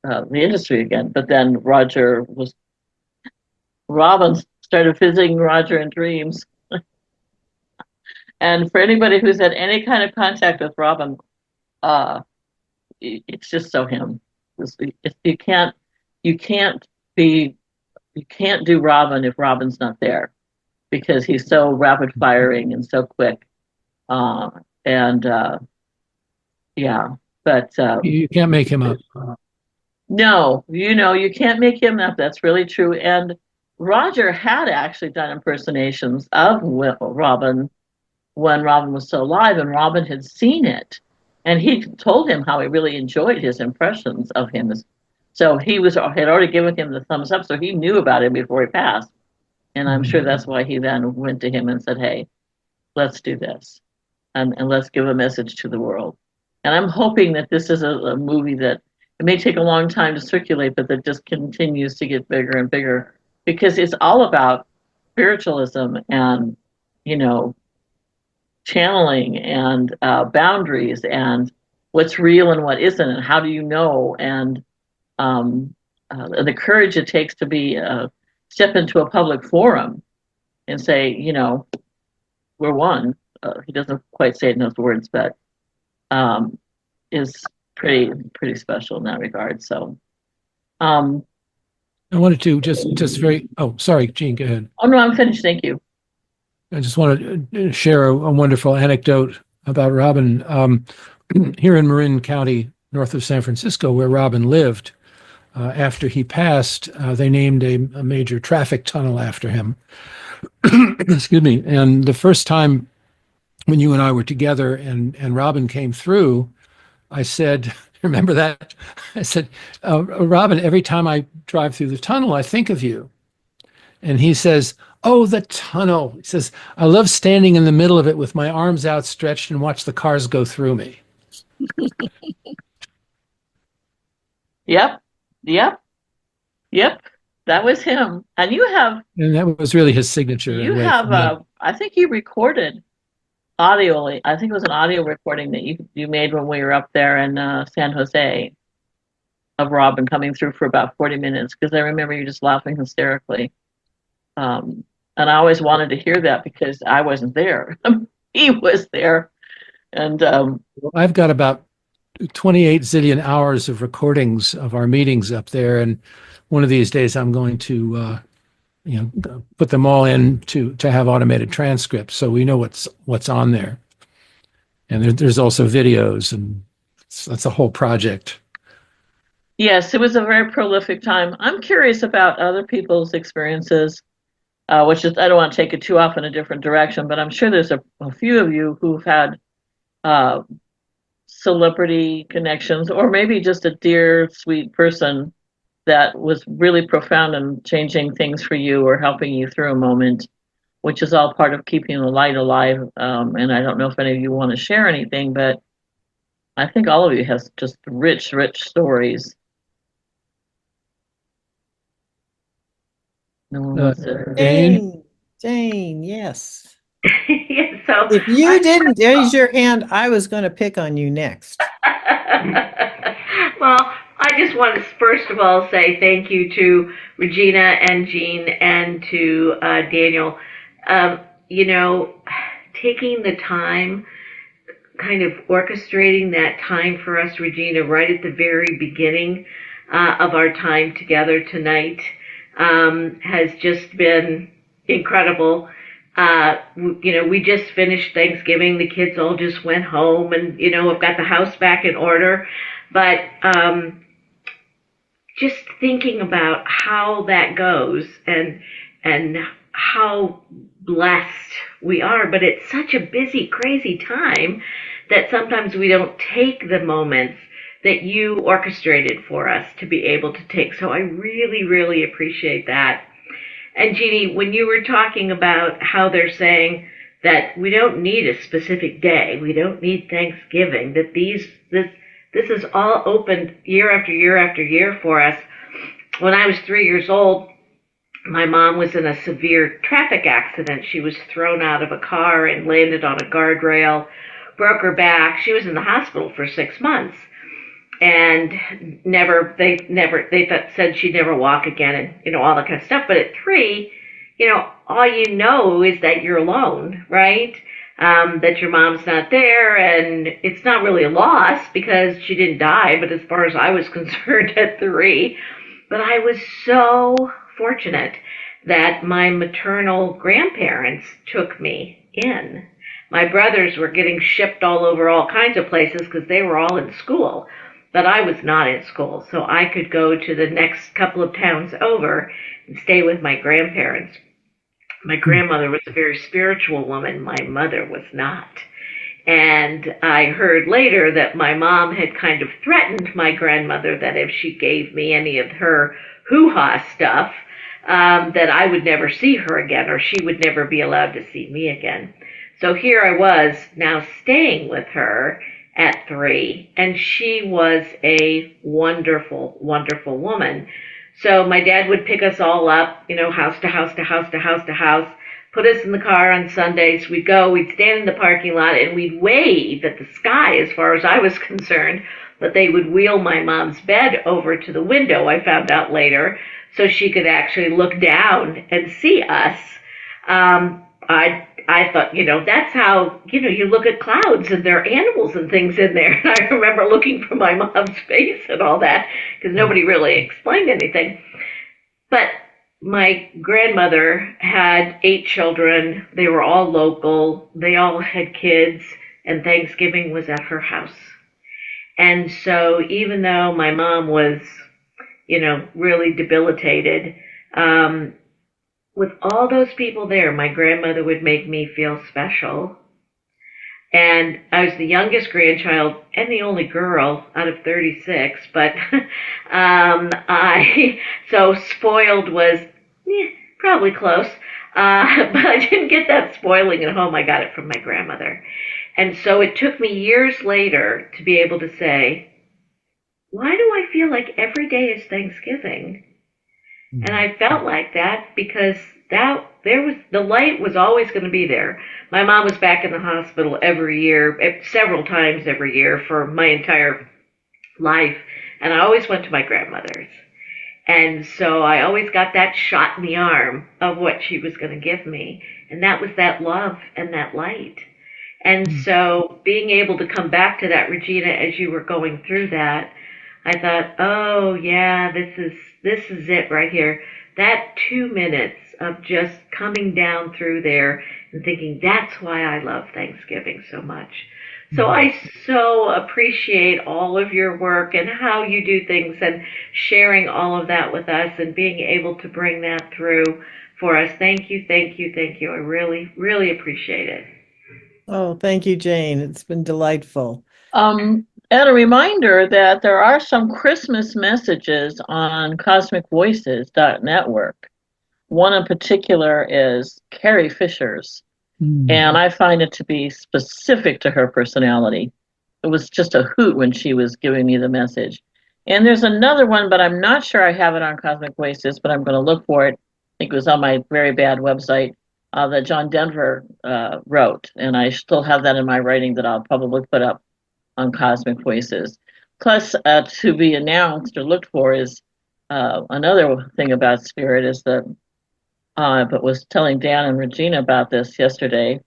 the industry again. But then Robin started visiting Roger in dreams. And for anybody who's had any kind of contact with Robin, it's just so him. You can't do Robin if Robin's not there, because he's so rapid firing and so quick. Yeah, but You can't make him up. no, you know, you can't make him up. That's really true. And Roger had actually done impersonations of Robin when Robin was still alive, and Robin had seen it, and he told him how he really enjoyed his impressions of him. So he had already given him the thumbs up, so he knew about it before he passed, and I'm sure that's why he then went to him and said, "Hey, let's do this, and let's give a message to the world." And I'm hoping that this is a movie that it may take a long time to circulate, but that just continues to get bigger and bigger because it's all about spiritualism and, you know, channeling and boundaries and what's real and what isn't, and how do you know, and the courage it takes to be step into a public forum and say, you know, we're one. He doesn't quite say it in those words, but is pretty special in that regard. So, I wanted to just very. Oh, sorry, Jeanne, go ahead. Oh no, I'm finished. Thank you. I just want to share a wonderful anecdote about Robin. Here in Marin County, north of San Francisco, where Robin lived, after he passed, they named a major traffic tunnel after him. Excuse me. And the first time when you and I were together and Robin came through, I said, remember that? I said, Robin, every time I drive through the tunnel, I think of you. And he says, oh, the tunnel. He says, I love standing in the middle of it with my arms outstretched and watch the cars go through me. Yep. That was him. And that was really his signature. You have, I think you recorded audio. I think it was an audio recording that you made when we were up there in San Jose of Robin coming through for about 40 minutes, because I remember you just laughing hysterically. And I always wanted to hear that because I wasn't there. He was there. And I've got about 28 zillion hours of recordings of our meetings up there. And one of these days I'm going to put them all in to have automated transcripts, so we know what's on there. And there's also videos, and that's a whole project. Yes, it was a very prolific time. I'm curious about other people's experiences, which is, I don't want to take it too off in a different direction, but I'm sure there's a few of you who've had celebrity connections, or maybe just a dear, sweet person that was really profound in changing things for you or helping you through a moment, which is all part of keeping the light alive. And I don't know if any of you want to share anything, but I think all of you has just rich stories. No one wants to. Jane, yes. Yeah, so if you didn't raise your hand, I was going to pick on you next. Well, I just want to first of all say thank you to Regina and Jeanne and to Daniel. Taking the time, kind of orchestrating that time for us, Regina, right at the very beginning of our time together tonight, has just been incredible. We just finished Thanksgiving. The kids all just went home, and we've got the house back in order. But just thinking about how that goes and how blessed we are, but it's such a busy, crazy time that sometimes we don't take the moments that you orchestrated for us to be able to take. So I really, really appreciate that. And Jeannie, when you were talking about how they're saying that we don't need a specific day, we don't need Thanksgiving, that this is all opened year after year after year for us. When I was 3 years old, my mom was in a severe traffic accident. She was thrown out of a car and landed on a guardrail, broke her back. She was in the hospital for 6 months. And they said she'd never walk again, and all that kind of stuff. But at 3, all you know is that you're alone, right? That your mom's not there, and it's not really a loss because she didn't die, but as far as I was concerned at 3. But I was so fortunate that my maternal grandparents took me in. My brothers were getting shipped all over all kinds of places because they were all in school, but I was not in school, so I could go to the next couple of towns over and stay with my grandparents. My grandmother was a very spiritual woman. My mother was not. And I heard later that my mom had kind of threatened my grandmother that if she gave me any of her hoo-ha stuff, that I would never see her again, or she would never be allowed to see me again. So here I was now staying with her at 3, and she was a wonderful, wonderful woman. So my dad would pick us all up, house to house to house to house to house, put us in the car on Sundays. We'd go, we'd stand in the parking lot, and we'd wave at the sky as far as I was concerned. But they would wheel my mom's bed over to the window, I found out later, so she could actually look down and see us. I thought, that's how, you look at clouds and there are animals and things in there. And I remember looking for my mom's face and all that because nobody really explained anything. But my grandmother had 8 children. They were all local. They all had kids, and Thanksgiving was at her house. And so even though my mom was, really debilitated, with all those people there, my grandmother would make me feel special. And I was the youngest grandchild and the only girl out of 36, but so spoiled was probably close, but I didn't get that spoiling at home. I got it from my grandmother. And so it took me years later to be able to say, why do I feel like every day is Thanksgiving? And I felt like that because the light was always going to be there. My mom was back in the hospital every year, several times every year for my entire life. And I always went to my grandmother's. And so I always got that shot in the arm of what she was going to give me. And that was that love and that light. And so being able to come back to that, Regina, as you were going through that, I thought, oh yeah, this is it right here. That 2 minutes of just coming down through there and thinking, that's why I love Thanksgiving so much. So I so appreciate all of your work and how you do things and sharing all of that with us and being able to bring that through for us. Thank you, thank you, thank you. I really, really appreciate it. Oh, thank you, Jane. It's been delightful. And a reminder that there are some Christmas messages on cosmicvoices.network. One in particular is Carrie Fisher's, and I find it to be specific to her personality. It was just a hoot when she was giving me the message. And there's another one, but I'm not sure I have it on Cosmic Voices, but I'm going to look for it. I think it was on my very bad website that John Denver wrote, and I still have that in my writing that I'll probably put up on Cosmic Voices. Plus, to be announced or looked for is another thing about spirit is that, but was telling Dan and Regina about this yesterday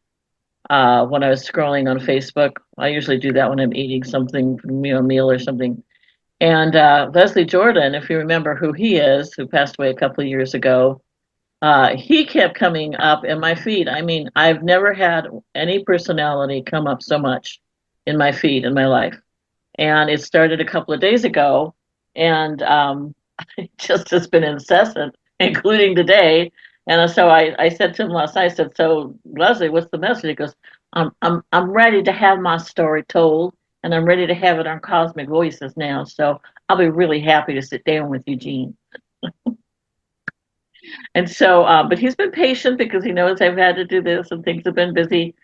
when I was scrolling on Facebook. I usually do that when I'm eating something, a meal or something. And Leslie Jordan, if you remember who he is, who passed away a couple of years ago, he kept coming up in my feed. I mean, I've never had any personality come up so much in my feed in my life. And it started a couple of days ago, and it just has been incessant, including today. And so I said to him last night, I said, so Leslie, what's the message? He goes, I'm ready to have my story told, and I'm ready to have it on Cosmic Voices now. So I'll be really happy to sit down with you, Jeanne. And so, but he's been patient because he knows I've had to do this and things have been busy.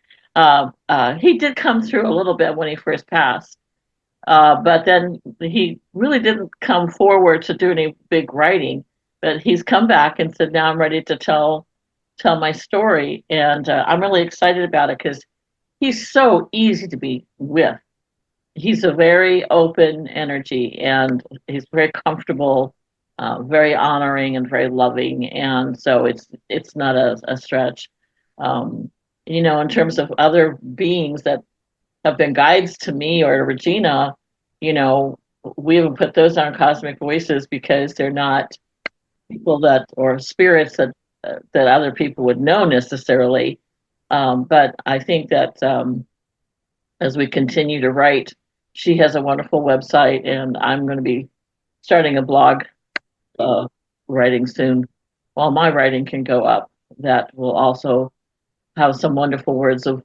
He did come through a little bit when he first passed, but then he really didn't come forward to do any big writing. But he's come back and said, now I'm ready to tell my story. And I'm really excited about it because he's so easy to be with. He's a very open energy and he's very comfortable, very honoring and very loving. And so it's not a stretch. In terms of other beings that have been guides to me or to Regina, we haven't put those on Cosmic Voices because they're not people or spirits that other people would know necessarily. But I think that as we continue to write, she has a wonderful website, and I'm going to be starting a blog writing soon while my writing can go up, that will also have some wonderful words of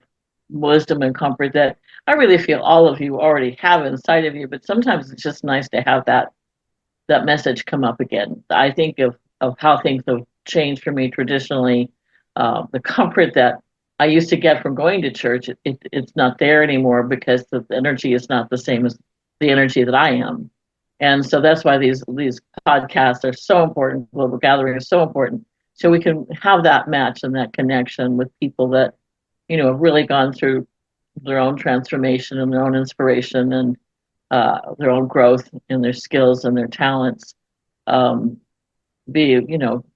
wisdom and comfort that I really feel all of you already have inside of you. But sometimes it's just nice to have that message come up again. I think of how things have changed for me traditionally. The comfort that I used to get from going to church, it's not there anymore because the energy is not the same as the energy that I am. And so that's why these podcasts are so important. Global gathering is so important. So we can have that match and that connection with people that, have really gone through their own transformation and their own inspiration and their own growth in their skills and their talents, be,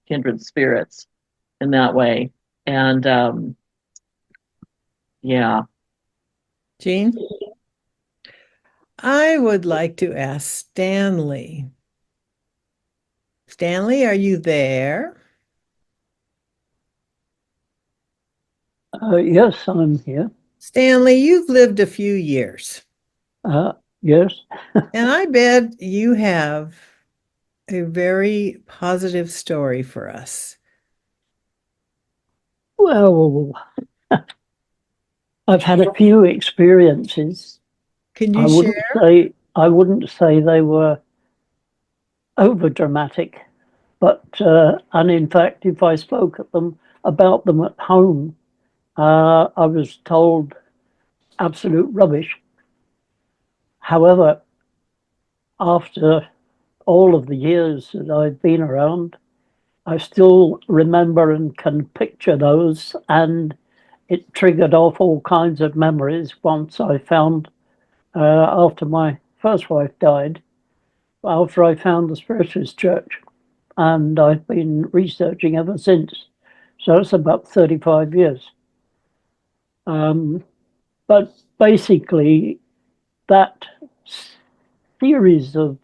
kindred spirits in that way. And yeah. Jeanne? I would like to ask Stanley. Stanley, are you there? Yes, I'm here. Stanley, you've lived a few years. Yes. And I bet you have a very positive story for us. Well, I've had a few experiences. Can you share? I wouldn't say they were over dramatic, but and in fact, if I spoke about them at home, I was told absolute rubbish. However, after all of the years that I've been around, I still remember and can picture those, and it triggered off all kinds of memories once I found, after my first wife died, after I found the Spiritualist Church, and I've been researching ever since. So it's about 35 years. But basically, that series of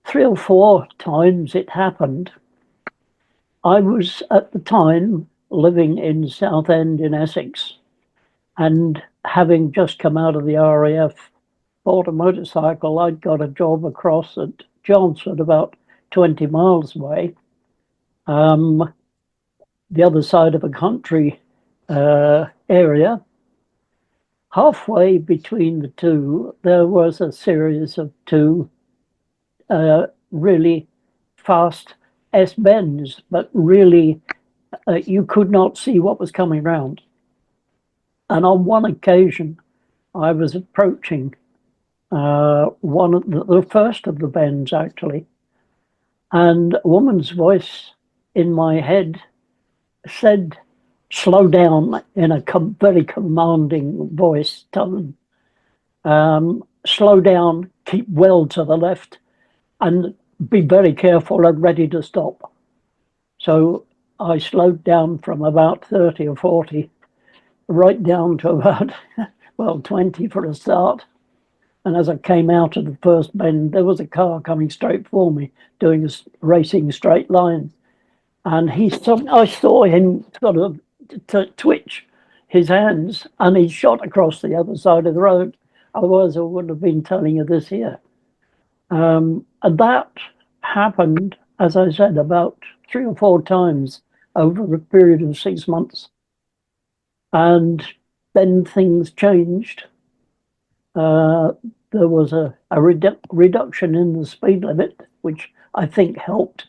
3 or 4 times it happened, I was at the time living in Southend in Essex, and having just come out of the RAF, bought a motorcycle. I'd got a job across at Johnson, about 20 miles away, the other side of the country area. Halfway between the two, there was a series of 2 really fast S-bends, but really you could not see what was coming round. And on one occasion, I was approaching one of the first of the bends, actually, and a woman's voice in my head said, "Slow down," in a very commanding voice tone. "Slow down, keep well to the left, and be very careful and ready to stop." So I slowed down from about 30 or 40 right down to about, 20 for a start. And as I came out of the first bend, there was a car coming straight for me, doing a racing straight line. And I saw him sort of twitch his hands, and he shot across the other side of the road. Otherwise, I wouldn't have been telling you this here. And that happened, as I said, about 3 or 4 times over a period of 6 months. And then things changed. There was a reduction in the speed limit, which I think helped.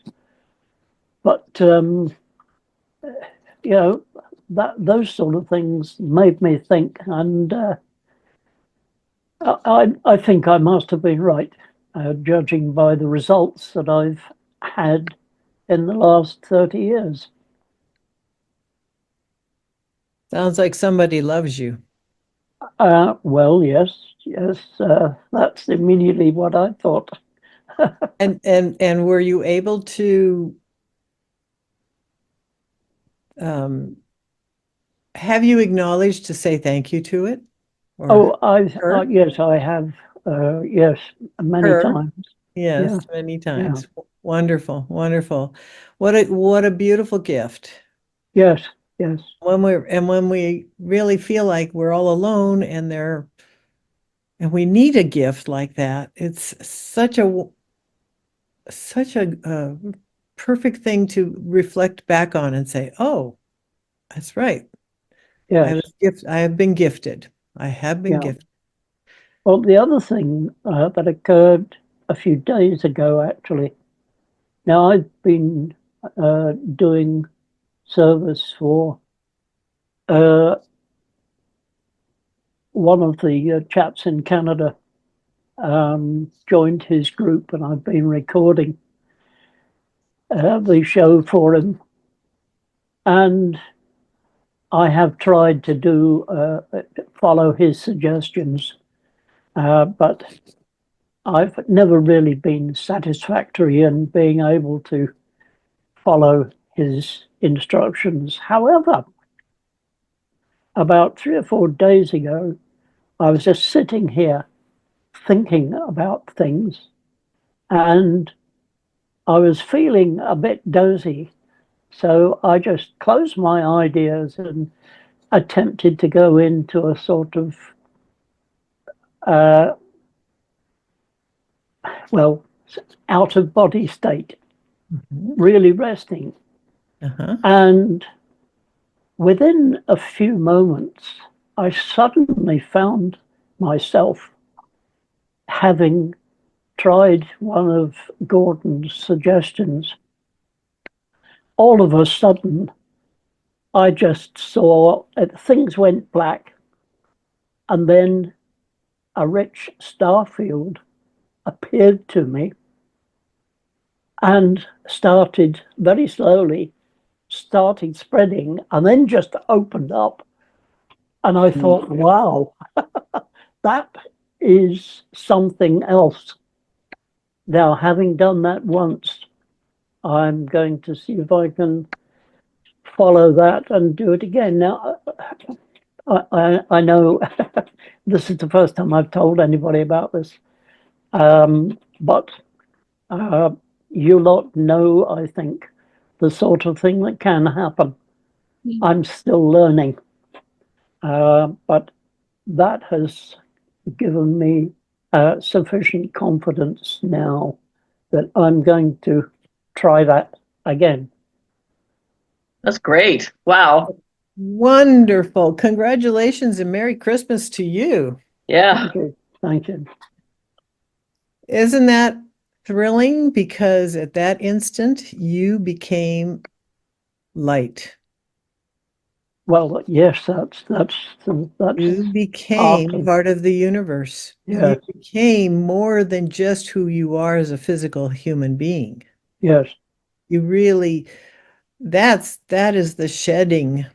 But, those sort of things made me think, and I think I must have been right, judging by the results that I've had in the last 30 years. Sounds like somebody loves you. Well, yes, that's immediately what I thought. And were you able to have you acknowledged to say thank you to it? Yes, I have. Yes, many times. Yes, Yeah. many times. Yeah. Wonderful, wonderful. What a beautiful gift. Yes, yes. When we really feel like we're all alone and we need a gift like that, it's such a perfect thing to reflect back on and say, oh, that's right. Yes. I have been gifted. I have been Yeah. gifted. Well, the other thing that occurred a few days ago, actually. Now, I've been doing service for one of the chaps in Canada joined his group, and I've been recording the show for him. And I have tried to do follow his suggestions, but I've never really been satisfactory in being able to follow his instructions. However, about 3 or 4 days ago, I was just sitting here thinking about things, and I was feeling a bit dozy. So I just closed my ideas and attempted to go into a sort of, out of body state, really resting. And within a few moments, I suddenly found myself having tried one of Gordon's suggestions. All of a sudden, I just saw things went black, and then a rich star field appeared to me and started very slowly, started spreading, and then just opened up. And I thought, wow, that is something else. Now, having done that once, I'm going to see if I can follow that and do it again. Now, I know this is the first time I've told anybody about this, but you lot know, I think, the sort of thing that can happen. I'm still learning, but that has given me sufficient confidence now that I'm going to try that again. That's great. Wow. Wonderful. Congratulations and Merry Christmas to you. Yeah. Thank you. Thank you. Isn't that thrilling? Because at that instant, you became light. Well, yes, that's You became part of the universe. Yes. You became more than just who you are as a physical human being. Yes. You really, that is the shedding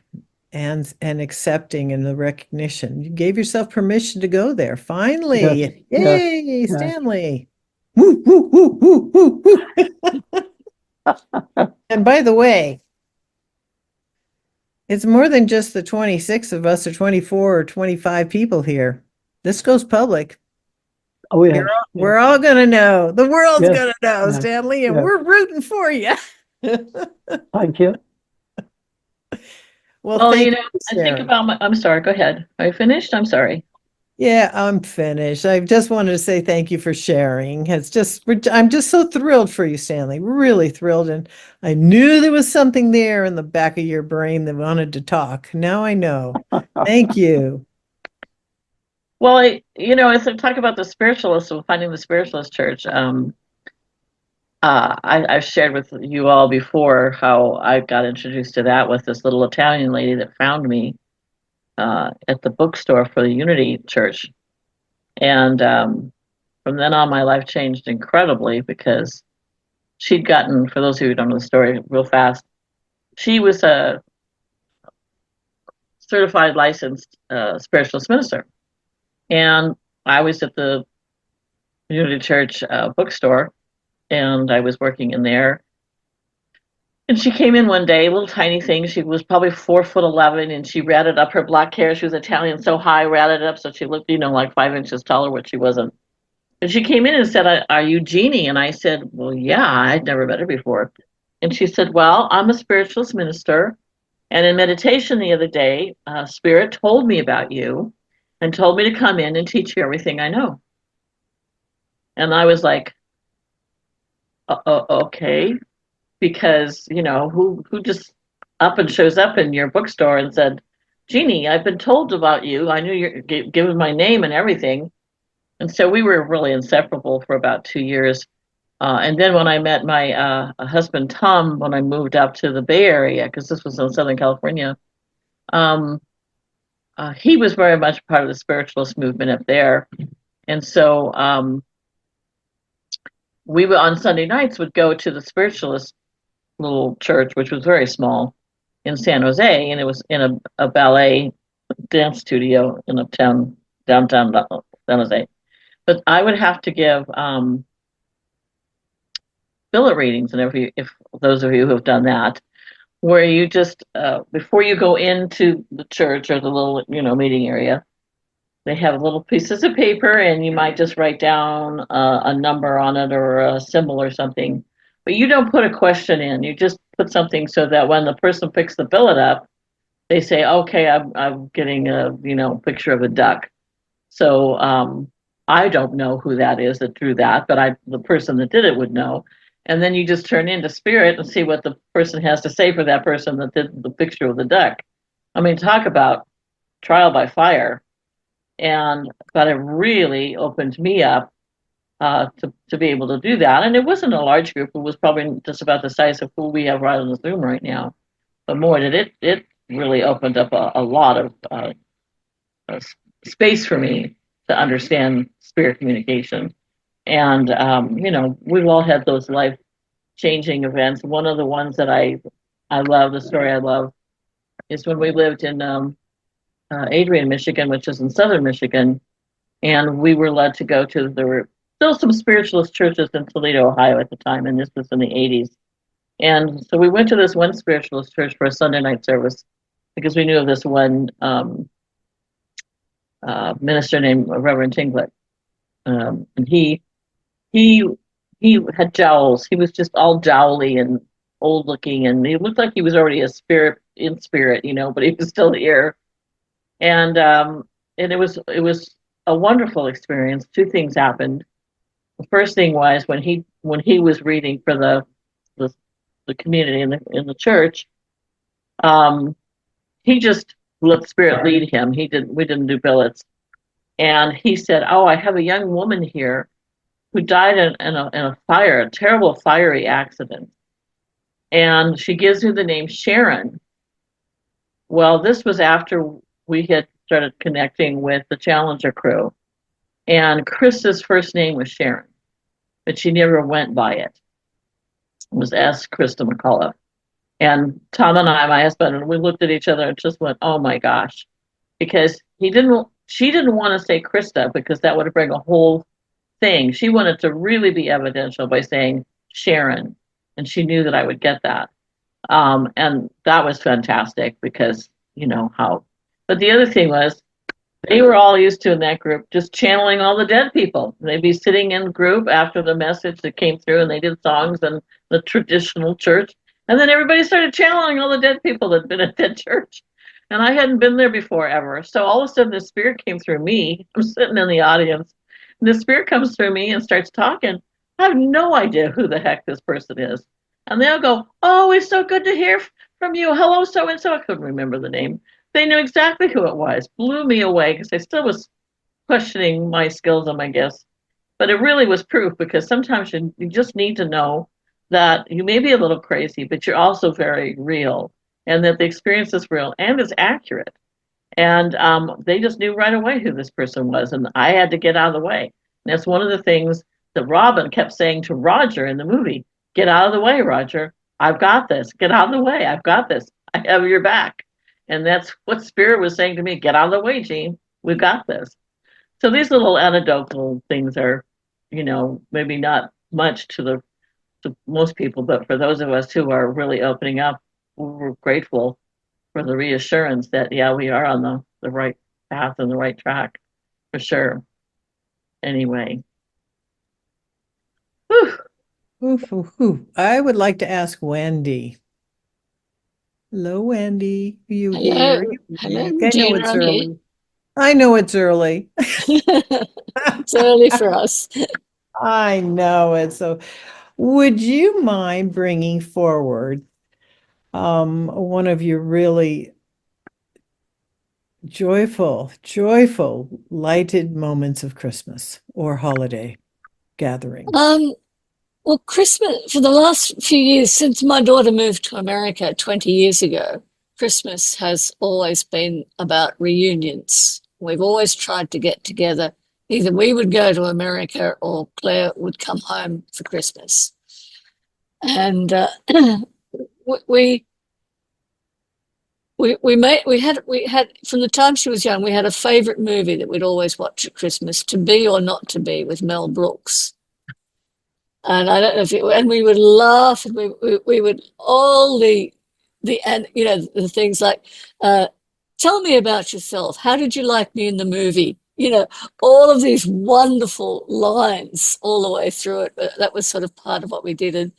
and accepting and the recognition. You gave yourself permission to go there. Finally. Yes. Yay, Yes. Stanley. Woo, woo, woo, woo, woo, woo. And by the way, it's more than just the 26 of us or 24 or 25 people here. This goes public. Oh, yes. We're all going to know. The world's Yes. going to know, Yes. Stanley, and Yes. we're rooting for you. Thank you. Well, thank you you know, for I think sharing. about I'm sorry, go ahead. Are you finished? I'm sorry. Yeah, I'm finished. I just wanted to say thank you for sharing. I'm just so thrilled for you, Stanley. Really thrilled. And I knew there was something there in the back of your brain that wanted to talk. Now I know. Thank you. Well, as I talk about the spiritualist, finding the spiritualist church, I've shared with you all before how I got introduced to that with this little Italian lady that found me at the bookstore for the Unity Church. And from then on, my life changed incredibly because she'd gotten, for those of you who don't know the story real fast, she was a certified licensed spiritualist minister. And I was at the Unity Church bookstore, and I was working in there. And she came in one day, little tiny thing. She was probably 4'11", and she ratted up her black hair. She was Italian, so high, ratted up, so she looked, like 5 inches taller, which she wasn't. And she came in and said, "Are you Jeanne?" And I said, "Well, yeah, I'd never met her before." And she said, "Well, I'm a spiritualist minister. And in meditation the other day, Spirit told me about you and told me to come in and teach you everything I know." And I was like, okay. because, who just up and shows up in your bookstore and said, Jeannie, I've been told about you. I knew you're given my name and everything. And so we were really inseparable for about 2 years. And then when I met my husband, Tom, when I moved up to the Bay Area, because this was in Southern California, he was very much part of the spiritualist movement up there. And so we would, on Sunday nights, would go to the spiritualist little church, which was very small in San Jose. And it was in a ballet dance studio in downtown San Jose. But I would have to give billet readings, and if those of you who have done that, where you just before you go into the church or the little meeting area, they have little pieces of paper, and you might just write down a number on it or a symbol or something, but you don't put a question in. You just put something so that when the person picks the billet up, they say, "Okay, I'm getting a picture of a duck." So I don't know who that is that drew that, but the person that did it would know. And then you just turn into spirit and see what the person has to say for that person that did the picture of the duck. I mean, talk about trial by fire. But it really opened me up to be able to do that. And it wasn't a large group. It was probably just about the size of who we have right on the Zoom right now. But more did it really opened up a lot of space for me to understand spirit communication. And, we've all had those life-changing events. One of the ones that I love, the story I love, is when we lived in Adrian, Michigan, which is in southern Michigan, and we were led to go to, there were still some spiritualist churches in Toledo, Ohio at the time, and this was in the 80s. And so we went to this one spiritualist church for a Sunday night service because we knew of this one minister named Reverend Tinglet. And he had jowls. He was just all jowly and old looking, and he looked like he was already a spirit in spirit, but he was still here. And it was a wonderful experience. Two things happened. The first thing was when he was reading for the community in the church, he just let spirit lead him. We didn't do billets. And he said, "Oh, I have a young woman here who died in a terrible fiery accident. And she gives me the name Sharon." Well, this was after we had started connecting with the Challenger crew. And Chris's first name was Sharon, but she never went by it. It was S. Krista McCullough. And Tom and I, my husband, we looked at each other and just went, "Oh my gosh," because she didn't want to say Krista because that would bring a whole thing. She wanted to really be evidential by saying Sharon, and she knew that I would get that. And that was fantastic because how. But the other thing was they were all used to in that group just channeling all the dead people. They'd be sitting in group after the message that came through, and they did songs in the traditional church. And then everybody started channeling all the dead people that had been at that church. And I hadn't been there before ever. So all of a sudden the spirit came through me. I'm sitting in the audience. And the spirit comes through me and starts talking. I have no idea who the heck this person is. And they'll go, "Oh, it's so good to hear from you. Hello, so-and-so." I couldn't remember the name. They knew exactly who it was. Blew me away because I still was questioning my skills and my gifts. But it really was proof, because sometimes you just need to know that you may be a little crazy, but you're also very real, and that the experience is real and is accurate. And they just knew right away who this person was, and I had to get out of the way. And that's one of the things that Robin kept saying to Roger in the movie: "Get out of the way, Roger. I've got this. Get out of the way. I've got this. I have your back." And that's what Spirit was saying to me: "Get out of the way, Jeanne. We've got this." So these little anecdotal things are, maybe not much to most people, but for those of us who are really opening up, we're grateful for the reassurance that, yeah, we are on the right path and the right track, for sure. Anyway. Whew. Oof, oof, oof. I would like to ask Wendy. Hello, Wendy. Are you Hello. here? Hello, I know Regina, it's I'm here. early. I know it's early. It's early for us. I know it. So Would you mind bringing forward one of your really joyful, lighted moments of Christmas or holiday gatherings? Well, Christmas, for the last few years, since my daughter moved to America 20 years ago, Christmas has always been about reunions. We've always tried to get together. Either we would go to America or Claire would come home for Christmas. And we had from the time she was young, we had a favorite movie that we'd always watch at Christmas, To Be or Not to Be, with Mel Brooks. And I don't know if and we would laugh, and we would all and the things like, tell me about yourself. How did you like me in the movie? All of these wonderful lines all the way through it. That was sort of part of what we did.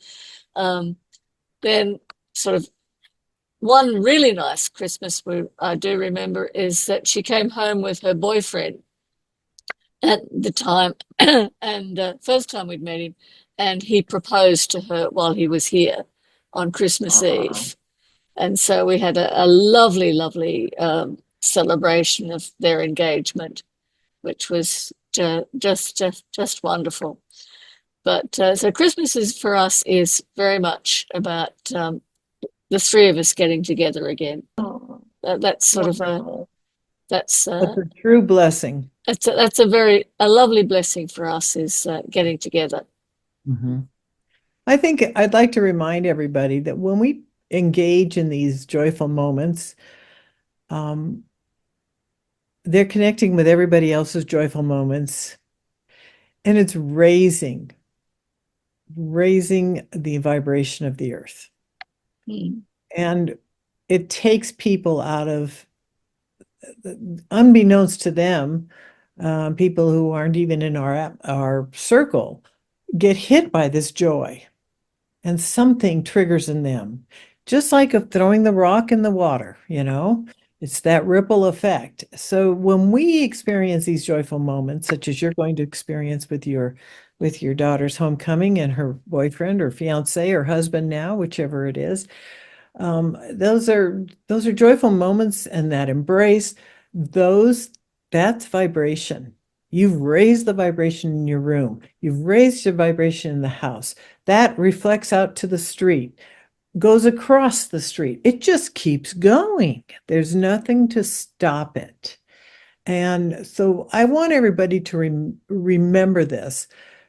And then sort of one really nice Christmas I do remember is that she came home with her boyfriend at the time, and first time we'd met him, and he proposed to her while he was here on Christmas Eve. And so we had a lovely celebration of their engagement, which was just wonderful. But so Christmas for us is very much about the three of us getting together again. That's sort of that's a true blessing. That's a lovely blessing for us, is getting together. Mm-hmm. I think I'd like to remind everybody that when we engage in these joyful moments, they're connecting with everybody else's joyful moments, and it's raising the vibration of the earth. And it takes people out of, unbeknownst to them, people who aren't even in our circle get hit by this joy, and something triggers in them, just like of throwing the rock in the water. It's that ripple effect. So when we experience these joyful moments, such as you're going to experience with your daughter's homecoming and her boyfriend or fiance or husband now, whichever it is, those are joyful moments, and that embrace, that's vibration. You've raised the vibration in your room. You've raised your vibration in the house. That reflects out to the street, goes across the street. It just keeps going. There's nothing to stop it. And so I want everybody to remember this,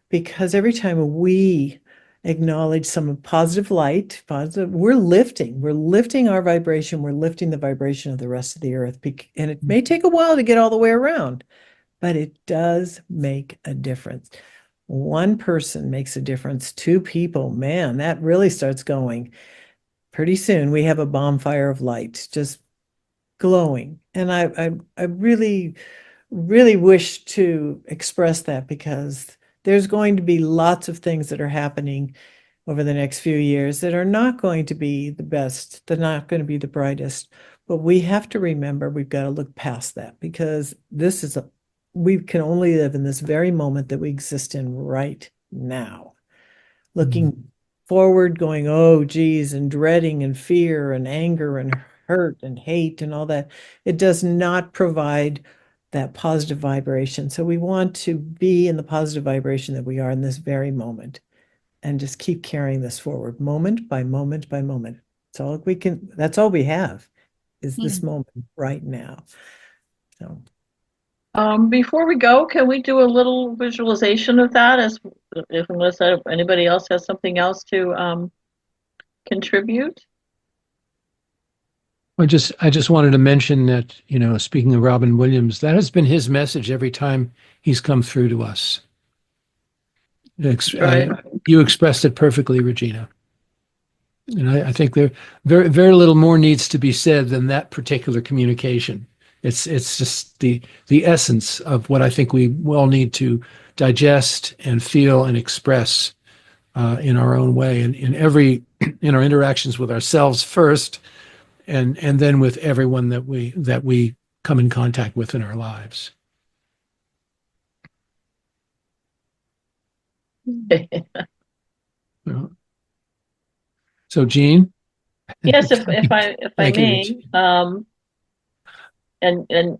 because every time we acknowledge some positive light, we're lifting our vibration. We're lifting the vibration of the rest of the earth. And it may take a while to get all the way around, but it does make a difference. One person makes a difference. Two people, man, that really starts going. Pretty soon we have a bonfire of light just glowing. And I really wish to express that, because there's going to be lots of things that are happening over the next few years that are not going to be the best. They're not going to be the brightest. But we have to remember we've got to look past that, because we can only live in this very moment that we exist in right now. Looking forward, going, oh, geez, and dreading and fear and anger and hurt and hate and all that. It does not provide that positive vibration. So we want to be in the positive vibration that we are in this very moment, and just keep carrying this forward moment by moment by moment. That's all we have, is this moment right now. So before we go, can we do a little visualization of that, unless anybody else has something else to contribute? I just wanted to mention that, speaking of Robin Williams, that has been his message every time he's come through to us. Right. You expressed it perfectly, Regina. And I think there very, very little more needs to be said than that particular communication. It's just the essence of what I think we all need to digest and feel and express in our own way, and in our interactions with ourselves first, and then with everyone that we come in contact with in our lives. So, Jeanne? Yes, if I Thank you, may, Jeanne. and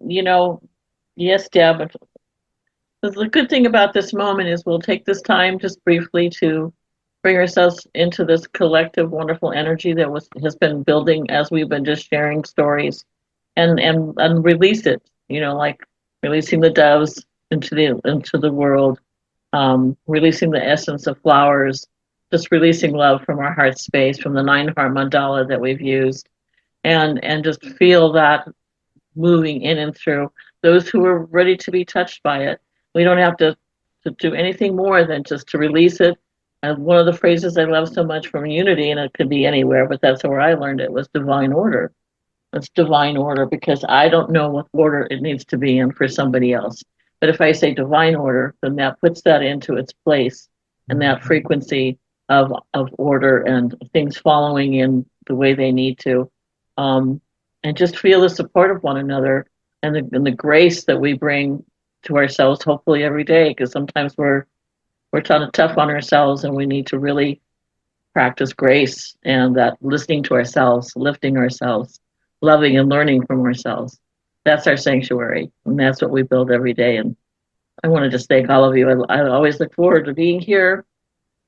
yes, Deb. The good thing about this moment is we'll take this time just briefly to bring ourselves into this collective, wonderful energy that has been building as we've been just sharing stories, and release it. Like releasing the doves into the world, releasing the essence of flowers, just releasing love from our heart space, from the 9 heart mandala that we've used, and just feel that moving in and through those who are ready to be touched by it. We don't have to do anything more than just to release it. And one of the phrases I love so much from Unity, and it could be anywhere, but that's where I learned it, was divine order. It's divine order because I don't know what order it needs to be in for somebody else. But if I say divine order, then that puts that into its place, and that frequency of order and things following in the way they need to. And just feel the support of one another and the grace that we bring to ourselves, hopefully every day, because sometimes we're tough on ourselves, and we need to really practice grace and that listening to ourselves, lifting ourselves, loving and learning from ourselves. That's our sanctuary, and that's what we build every day. And I want to just thank all of you. I always look forward to being here,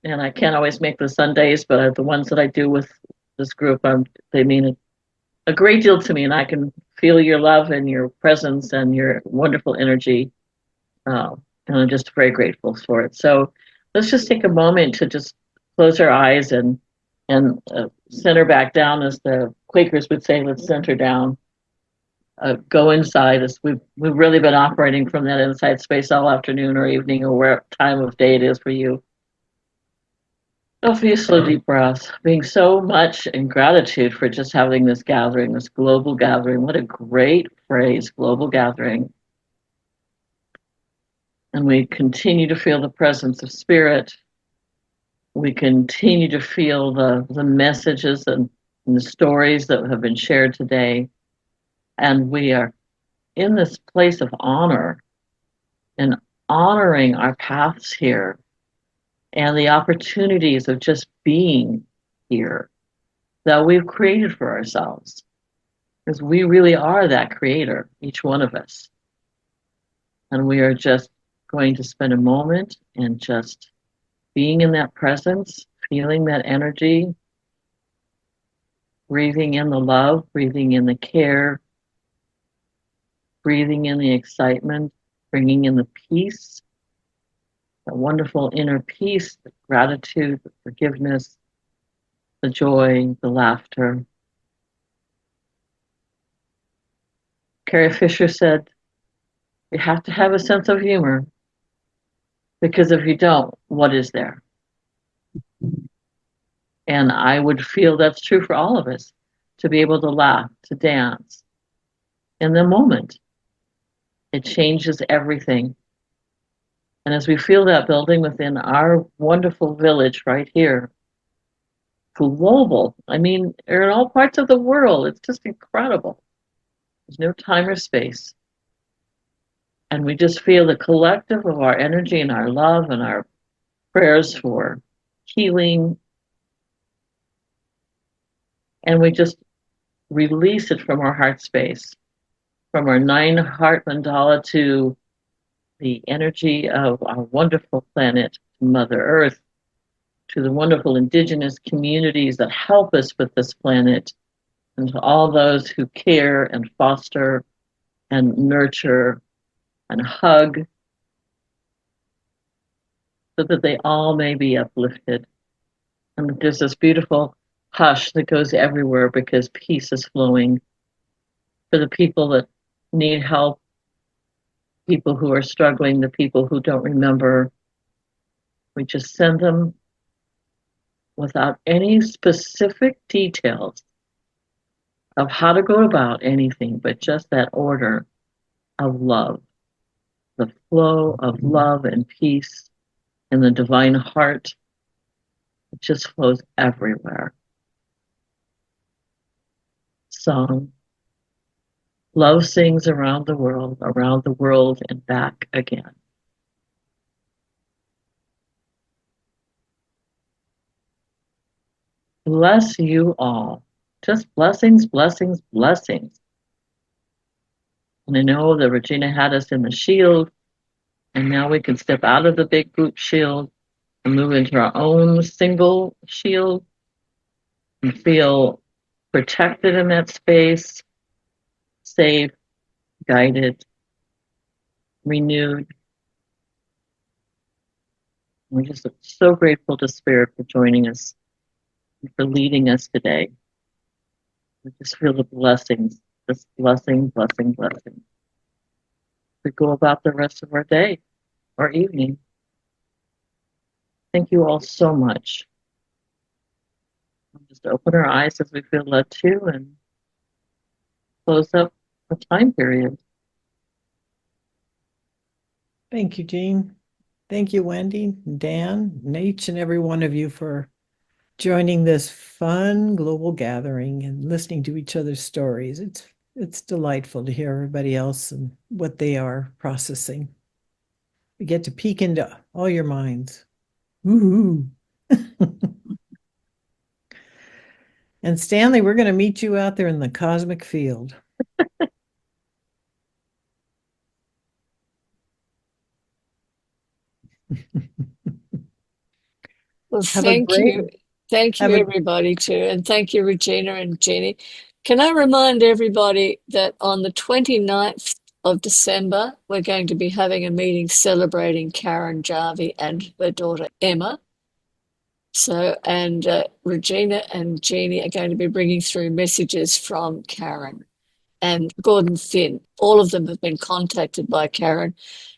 and I can't always make the Sundays, but the ones that I do with this group, they mean a great deal to me, and I can feel your love and your presence and your wonderful energy. And I'm just very grateful for it. So let's just take a moment to just close our eyes and center back down, as the Quakers would say. Let's center down. Go inside, as we've really been operating from that inside space all afternoon or evening or where time of day it is for you. A few slow, deep breaths, being so much in gratitude for just having this gathering, this global gathering. What a great phrase, global gathering. And we continue to feel the presence of spirit. We continue to feel the messages and the stories that have been shared today. And we are in this place of honor and honoring our paths here and the opportunities of just being here that we've created for ourselves. Because we really are that creator, each one of us. And we are just going to spend a moment and just being in that presence, feeling that energy, breathing in the love, breathing in the care, breathing in the excitement, bringing in the peace, the wonderful inner peace, the gratitude, the forgiveness, the joy, the laughter. Carrie Fisher said, you have to have a sense of humor, because if you don't, what is there? And I would feel that's true for all of us, to be able to laugh, to dance in the moment. It changes everything. And as we feel that building within our wonderful village right here, global, I mean, they're in all parts of the world. It's just incredible. There's no time or space. And we just feel the collective of our energy and our love and our prayers for healing. And we just release it from our heart space, from our 9 heart mandala to the energy of our wonderful planet, Mother Earth, to the wonderful indigenous communities that help us with this planet, and to all those who care and foster and nurture and hug, so that they all may be uplifted. And there's this beautiful hush that goes everywhere, because peace is flowing for the people that need help, people who are struggling, the people who don't remember. We just send them without any specific details of how to go about anything, but just that order of love, the flow of love and peace in the divine heart. It just flows everywhere. Song. Love sings around the world and back again. bless you all. Just blessings, blessings, blessings. And I know that Regina had us in the shield, and now we can step out of the big group shield and move into our own single shield and feel protected in that space, safe, guided, renewed. We're just so grateful to Spirit for joining us and for leading us today. We just feel the blessings, this blessing, blessing, blessing. We go about the rest of our day or evening. Thank you all so much. We'll just open our eyes as we feel led to and close up the time period. Thank you, Jean. Thank you, Wendy, Dan, and each and every one of you for joining this fun global gathering and listening to each other's stories. It's delightful to hear everybody else and what they are processing. We get to peek into all your minds. Woohoo! And Stanley, we're going to meet you out there in the cosmic field. Well, Have a thank great- you. Thank you, have a- everybody, too. And thank you, Regina and Jeannie. Can I remind everybody that on the 29th of December, we're going to be having a meeting celebrating Karen Jarvie and her daughter Emma. So, and Regina and Jeannie are going to be bringing through messages from Karen and Gordon Finn. All of them have been contacted by Karen,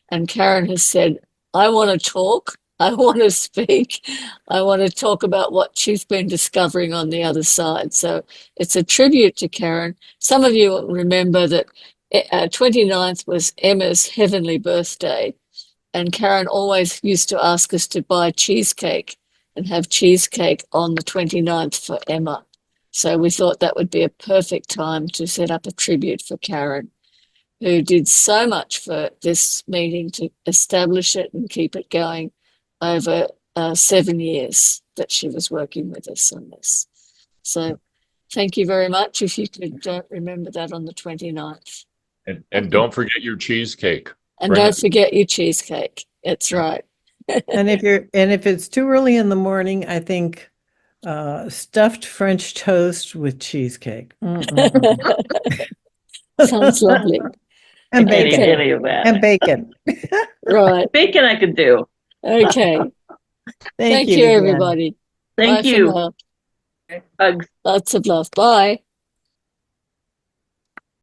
and Karen has said, I want to talk. I want to speak. I want to talk about what she's been discovering on the other side. So it's a tribute to Karen. Some of you will remember that 29th was Emma's heavenly birthday, and Karen always used to ask us to buy cheesecake and have cheesecake on the 29th for Emma. So we thought that would be a perfect time to set up a tribute for Karen, who did so much for this meeting to establish it and keep it going over 7 years that she was working with us on this. So thank you very much. If you could remember that on the 29th. And don't forget your cheesecake. And Bring don't it. forget your cheesecake. That's right. And if it's too early in the morning, I think stuffed French toast with cheesecake. Sounds lovely. And I can't eat bacon. any of that. And bacon. Right. Bacon I could do. Okay. Thank you, again. everybody. Thank Bye for you. now. Hugs. Lots of love. Bye.